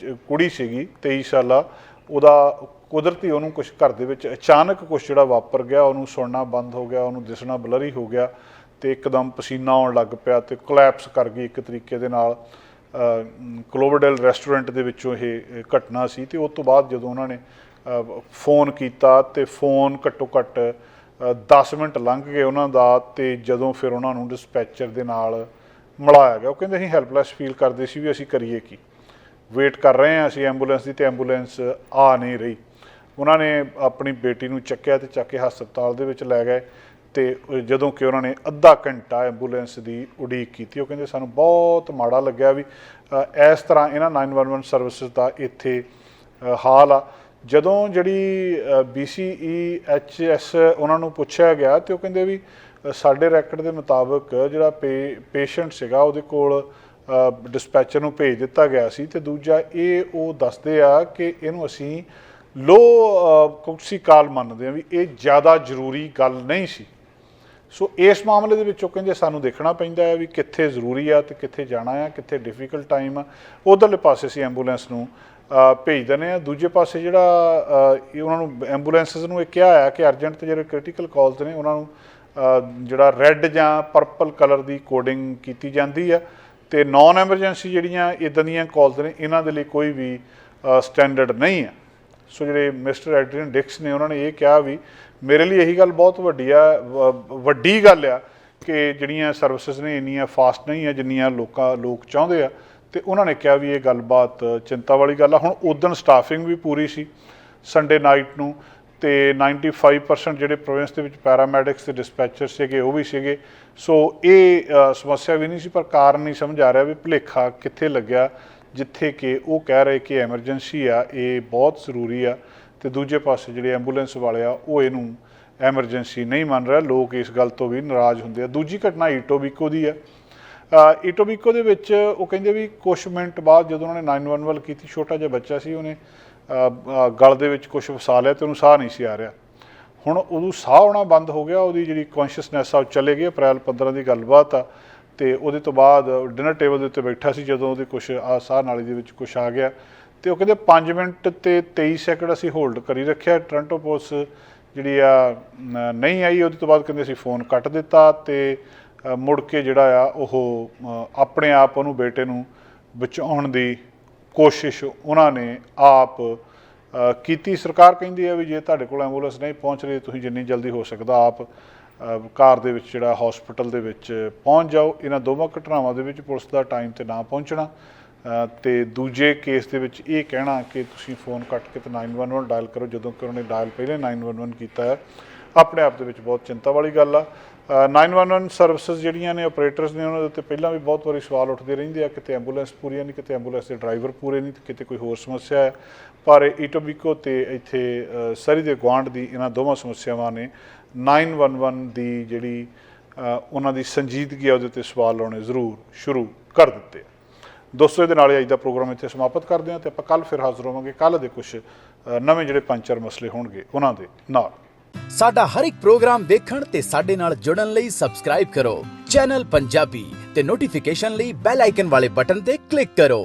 ਕੁੜੀ ਸੀਗੀ 23 ਸਾਲਾ, ਉਹਦਾ ਕੁਦਰਤੀ ਉਹਨੂੰ ਕੁਛ ਘਰ ਦੇ ਵਿੱਚ ਅਚਾਨਕ ਕੁਛ ਜਿਹੜਾ ਵਾਪਰ ਗਿਆ, ਉਹਨੂੰ ਸੁਣਨਾ ਬੰਦ ਹੋ ਗਿਆ, ਉਹਨੂੰ ਦਿਸਣਾ ਬਲਰੀ ਹੋ ਗਿਆ, ਤੇ ਇੱਕਦਮ ਪਸੀਨਾ ਆਉਣ ਲੱਗ ਪਿਆ ਤੇ ਕੋਲੈਪਸ ਕਰ ਗਈ ਇੱਕ ਤਰੀਕੇ ਦੇ ਨਾਲ। ਕਲੋਵਰਡੇਲ ਰੈਸਟੋਰੈਂਟ ਦੇ ਵਿੱਚੋਂ ਇਹ ਘਟਨਾ ਸੀ। ਤੇ ਉਸ ਤੋਂ ਬਾਅਦ ਜਦੋਂ ਉਹਨਾਂ ਨੇ ਫੋਨ ਕੀਤਾ ਤੇ ਫੋਨ ਘੱਟੋ ਘੱਟ 10 ਮਿੰਟ ਲੰਘ ਗਏ ਉਹਨਾਂ ਦਾ, ਤੇ ਜਦੋਂ ਫਿਰ ਉਹਨਾਂ ਨੂੰ ਡਿਸਪੈਚਰ ਦੇ ਨਾਲ ਮਿਲਾਇਆ ਗਿਆ, ਉਹ ਕਹਿੰਦੇ ਅਸੀਂ ਹੈਲਪਲੈਸ ਫੀਲ ਕਰਦੇ ਸੀ ਵੀ ਅਸੀਂ ਕਰੀਏ ਕੀ, ਵੇਟ ਕਰ ਰਹੇ ਹਾਂ ਅਸੀਂ ਐਂਬੂਲੈਂਸ ਦੀ ਤੇ ਐਂਬੂਲੈਂਸ ਆ ਨਹੀਂ ਰਹੀ। ਉਹਨਾਂ ਨੇ ਆਪਣੀ ਬੇਟੀ ਨੂੰ ਚੱਕਿਆ ਤੇ ਚੱਕ ਕੇ ਹਸਪਤਾਲ ਦੇ ਵਿੱਚ ਲੈ ਗਏ, ਤੇ ਜਦੋਂ ਕਿ ਉਹਨਾਂ ਨੇ ਅੱਧਾ ਘੰਟਾ ਐਂਬੂਲੈਂਸ ਦੀ ਉਡੀਕ ਕੀਤੀ। ਉਹ ਕਹਿੰਦੇ ਸਾਨੂੰ ਬਹੁਤ ਮਾੜਾ ਲੱਗਿਆ ਵੀ ਇਸ ਤਰ੍ਹਾਂ ਇਹਨਾਂ 911 ਸਰਵਿਸਿਜ਼ ਦਾ ਇੱਥੇ ਹਾਲ ਆ। ਜਦੋਂ ਜਿਹੜੀ BCEHS ਉਹਨਾਂ ਨੂੰ ਪੁੱਛਿਆ ਗਿਆ ਤੇ ਉਹ ਕਹਿੰਦੇ ਵੀ ਸਾਡੇ ਰੈਕਡ ਦੇ ਮੁਤਾਬਕ ਜਿਹੜਾ ਪੇਸ਼ੈਂਟ ਸੀਗਾ ਉਹਦੇ ਕੋਲ ਡਿਸਪੈਚਰ ਨੂੰ ਭੇਜ ਦਿੱਤਾ ਗਿਆ ਸੀ, ਤੇ ਦੂਜਾ ਇਹ ਉਹ ਦੱਸਦੇ ਆ ਕਿ ਇਹਨੂੰ ਅਸੀਂ ਲੋ ਕੁਰਸੀ ਕਾਲ ਮੰਨਦੇ ਹਾਂ ਵੀ ਇਹ ਜ਼ਿਆਦਾ ਜ਼ਰੂਰੀ ਗੱਲ ਨਹੀਂ ਸੀ। ਸੋ ਇਸ ਮਾਮਲੇ ਦੇ ਵਿੱਚ ਉਹ ਕਹਿੰਦੇ ਸਾਨੂੰ ਦੇਖਣਾ ਪੈਂਦਾ ਹੈ ਵੀ ਕਿੱਥੇ ਜ਼ਰੂਰੀ ਆ ਤੇ ਕਿੱਥੇ ਜਾਣਾ ਆ, ਕਿੱਥੇ ਡਿਫੀਕਲਟ ਟਾਈਮ ਆ, ਉੱਧਰਲੇ ਪਾਸੇ ਅਸੀਂ ਐਂਬੂਲੈਂਸ ਨੂੰ ਭੇਜ ਦਿੰਦੇ ਹਾਂ। ਦੂਜੇ ਪਾਸੇ ਜਿਹੜਾ ਉਹਨਾਂ ਨੂੰ ਐਂਬੂਲੈਂਸਿਸ ਨੂੰ ਇਹ ਕਿਹਾ ਆ ਕਿ ਅਰਜੈਂਟ ਤੇ ਜਿਹੜੇ ਕ੍ਰਿਟੀਕਲ ਕਾਲਸ ਨੇ ਉਹਨਾਂ ਨੂੰ ਜਿਹੜਾ ਰੈੱਡ ਜਾਂ ਪਰਪਲ ਕਲਰ ਦੀ ਕੋਡਿੰਗ ਕੀਤੀ ਜਾਂਦੀ ਆ, ਤੇ ਨੌਨ ਐਮਰਜੈਂਸੀ ਜਿਹੜੀਆਂ ਇੱਦਾਂ ਦੀਆਂ ਕਾਲਸ ਨੇ ਇਹਨਾਂ ਦੇ ਲਈ ਕੋਈ ਵੀ ਸਟੈਂਡਰਡ ਨਹੀਂ ਆ। ਸੋ ਜਿਹੜੇ ਮਿਸਟਰ ਐਡਰੀਅਨ ਡਿਕਸ ਨੇ ਉਹਨਾਂ ਨੇ ਇਹ ਕਿਹਾ ਵੀ ਮੇਰੇ ਲਈ ਇਹੀ ਗੱਲ ਬਹੁਤ ਵੱਡੀ ਗੱਲ ਆ ਕਿ ਜਿਹੜੀਆਂ ਸਰਵਿਸਿਜ਼ ਨੇ ਇੰਨੀਆਂ ਫਾਸਟ ਨਹੀਂ ਆ ਜਿੰਨੀਆਂ ਲੋਕ ਚਾਹੁੰਦੇ ਆ, ਤੇ ਉਹਨਾਂ ਨੇ ਕਿਹਾ ਵੀ ਇਹ ਗੱਲਬਾਤ ਚਿੰਤਾ ਵਾਲੀ ਗੱਲ ਆ। ਹੁਣ ਉਦਣ ਸਟਾਫਿੰਗ ਵੀ ਪੂਰੀ ਸੀ ਸੰਡੇ ਨਾਈਟ ਨੂੰ, ਤੇ 95% ਜਿਹੜੇ ਪ੍ਰੋਵਿੰਸ ਦੇ ਵਿੱਚ ਪੈਰਾਮੈਡਿਕਸ ਤੇ ਡਿਸਪੈਚਰ ਸੀਗੇ ਉਹ ਵੀ ਸੀਗੇ। ਸੋ ਇਹ ਸਮੱਸਿਆ ਵੀ ਨਹੀਂ ਸੀ, ਪਰ ਕਾਰਨ ਨਹੀਂ ਸਮਝ ਆ ਰਿਹਾ ਵੀ ਭੁਲੇਖਾ ਕਿੱਥੇ ਲੱਗਿਆ ਜਿੱਥੇ ਕਿ ਉਹ ਕਹਿ ਰਹੇ ਕਿ ਐਮਰਜੈਂਸੀ ਆ, ਇਹ ਬਹੁਤ ਜ਼ਰੂਰੀ ਆ, ਤੇ ਦੂਜੇ ਪਾਸੇ ਜਿਹੜੇ ਐਂਬੂਲੈਂਸ ਵਾਲੇ ਆ ਉਹ ਇਹਨੂੰ ਐਮਰਜੈਂਸੀ ਨਹੀਂ ਮੰਨ ਰਿਹਾ। ਲੋਕ ਇਸ ਗੱਲ ਤੋਂ ਵੀ ਨਾਰਾਜ਼ ਹੁੰਦੇ ਆ। ਦੂਜੀ ਘਟਨਾ ਈਟੋਬੀਕੋ ਦੀ ਆ। ਈਟੋਬੀਕੋ ਦੇ ਵਿੱਚ ਉਹ ਕਹਿੰਦੇ ਵੀ ਕੁਛ ਮਿੰਟ ਬਾਅਦ ਜਦੋਂ ਉਹਨਾਂ ਨੇ 911 ਵੱਲ ਕੀਤੀ, ਛੋਟਾ ਜਿਹਾ ਬੱਚਾ ਸੀ, ਉਹਨੇ ਗਲ ਦੇ ਵਿੱਚ ਕੁਛ ਫਸਾ ਲਿਆ ਅਤੇ ਉਹਨੂੰ ਸਾਹ ਨਹੀਂ ਸੀ ਆ ਰਿਹਾ। ਹੁਣ ਉਦੋਂ ਸਾਹ ਆਉਣਾ ਬੰਦ ਹੋ ਗਿਆ, ਉਹਦੀ ਜਿਹੜੀ ਕੌਨਸ਼ੀਅਸਨੈਸ ਆ ਉਹ ਚਲੇ ਗਈ। ਅਪ੍ਰੈਲ 15 ਦੀ ਗੱਲਬਾਤ ਆ, ਅਤੇ ਉਹਦੇ ਤੋਂ ਬਾਅਦ ਡਿਨਰ ਟੇਬਲ ਦੇ ਉੱਤੇ ਬੈਠਾ ਸੀ ਜਦੋਂ ਉਹਦੇ ਕੁਛ ਸਾਹ ਨਾਲੀ ਦੇ ਵਿੱਚ ਕੁਛ ਆ ਗਿਆ, ਅਤੇ ਉਹ ਕਹਿੰਦੇ 5 ਮਿੰਟ ਅਤੇ 23 ਸੈਕਿੰਡ ਅਸੀਂ ਹੋਲਡ ਕਰੀ ਰੱਖਿਆ। ਟੋਰਾਂਟੋ ਪੁਲਿਸ ਜਿਹੜੀ ਆ ਨਹੀਂ ਆਈ। ਉਹਦੇ ਤੋਂ ਬਾਅਦ ਕਹਿੰਦੇ ਅਸੀਂ ਫੋਨ ਕੱਟ ਦਿੱਤਾ ਅਤੇ ਮੁੜ ਕੇ ਜਿਹੜਾ ਆ ਉਹ ਆਪਣੇ ਆਪ ਉਹਨੂੰ ਬੇਟੇ ਨੂੰ ਬਚਾਉਣ ਦੀ ਕੋਸ਼ਿਸ਼ ਉਹਨਾਂ ਨੇ ਆਪ ਕੀਤੀ। ਸਰਕਾਰ ਕਹਿੰਦੀ ਹੈ ਵੀ ਜੇ ਤੁਹਾਡੇ ਕੋਲ ਐਂਬੂਲੈਂਸ ਨਹੀਂ ਪਹੁੰਚ ਰਹੀ, ਤੁਸੀਂ ਜਿੰਨੀ ਜਲਦੀ ਹੋ ਸਕਦਾ ਆਪ ਕਾਰ ਦੇ ਵਿੱਚ ਜਿਹੜਾ ਹੌਸਪੀਟਲ ਦੇ ਵਿੱਚ ਪਹੁੰਚ ਜਾਓ। ਇਹਨਾਂ ਦੋਵਾਂ ਘਟਨਾਵਾਂ ਦੇ ਵਿੱਚ ਪੁਲਿਸ ਦਾ ਟਾਈਮ 'ਤੇ ਨਾ ਪਹੁੰਚਣਾ ਅਤੇ ਦੂਜੇ ਕੇਸ ਦੇ ਵਿੱਚ ਇਹ ਕਹਿਣਾ ਕਿ ਤੁਸੀਂ ਫੋਨ ਕੱਟ ਕੇ ਤੇ 911 ਡਾਇਲ ਕਰੋ, ਜਦੋਂ ਕਿ ਉਹਨਾਂ ਨੇ ਡਾਇਲ ਪਹਿਲੇ 911 ਕੀਤਾ ਹੈ, ਆਪਣੇ ਆਪ ਦੇ ਵਿੱਚ ਬਹੁਤ ਚਿੰਤਾ ਵਾਲੀ ਗੱਲ ਆ। 911 ਸਰਵਿਸਿਜ਼ ਜਿਹੜੀਆਂ ਨੇ, ਆਪਰੇਟਰਸ ਨੇ, ਉਹਨਾਂ ਦੇ ਉੱਤੇ ਪਹਿਲਾਂ ਵੀ ਬਹੁਤ ਵਾਰੀ ਸਵਾਲ ਉੱਠਦੇ ਰਹਿੰਦੇ ਆ, ਕਿਤੇ ਐਂਬੂਲੈਂਸ ਪੂਰੀਆਂ ਨਹੀਂ, ਕਿਤੇ ਐਂਬੂਲੈਂਸ ਦੇ ਡਰਾਈਵਰ ਪੂਰੇ ਨਹੀਂ, ਕਿਤੇ ਕੋਈ ਹੋਰ ਸਮੱਸਿਆ ਹੈ। ਪਰ ਈਟੋਬੀਕੋ ਅਤੇ ਇੱਥੇ ਸਰੀ ਦੇ ਗੁਆਂਢ ਦੀ ਇਹਨਾਂ ਦੋਵਾਂ ਸਮੱਸਿਆਵਾਂ ਨੇ 911 ਦੀ ਜਿਹੜੀ ਉਹਨਾਂ ਦੀ ਸੰਜੀਦਗੀ ਆ ਉਹਦੇ ਉੱਤੇ ਸਵਾਲ ਲਾਉਣੇ ਜ਼ਰੂਰ ਸ਼ੁਰੂ ਕਰ ਦਿੱਤੇ ਆ। ਦੋਸਤੋ, ਇਹਦੇ ਨਾਲ ਅੱਜ ਦਾ ਪ੍ਰੋਗਰਾਮ ਇੱਥੇ ਸਮਾਪਤ ਕਰਦੇ ਹਾਂ ਅਤੇ ਆਪਾਂ ਕੱਲ੍ਹ ਫਿਰ ਹਾਜ਼ਰ ਹੋਵਾਂਗੇ, ਕੱਲ੍ਹ ਦੇ ਕੁਛ ਨਵੇਂ ਜਿਹੜੇ 5-4 ਮਸਲੇ ਹੋਣਗੇ ਉਹਨਾਂ ਦੇ ਨਾਲ। ਸਾਡਾ ਹਰ ਇੱਕ ਪ੍ਰੋਗਰਾਮ ਦੇਖਣ ਤੇ ਸਾਡੇ ਨਾਲ ਜੁੜਨ ਲਈ ਸਬਸਕ੍ਰਾਈਬ ਕਰੋ ਚੈਨਲ ਪੰਜਾਬੀ ਤੇ ਨੋਟੀਫਿਕੇਸ਼ਨ ਲਈ ਬੈਲ ਆਈਕਨ ਵਾਲੇ ਬਟਨ ਤੇ ਕਲਿੱਕ ਕਰੋ।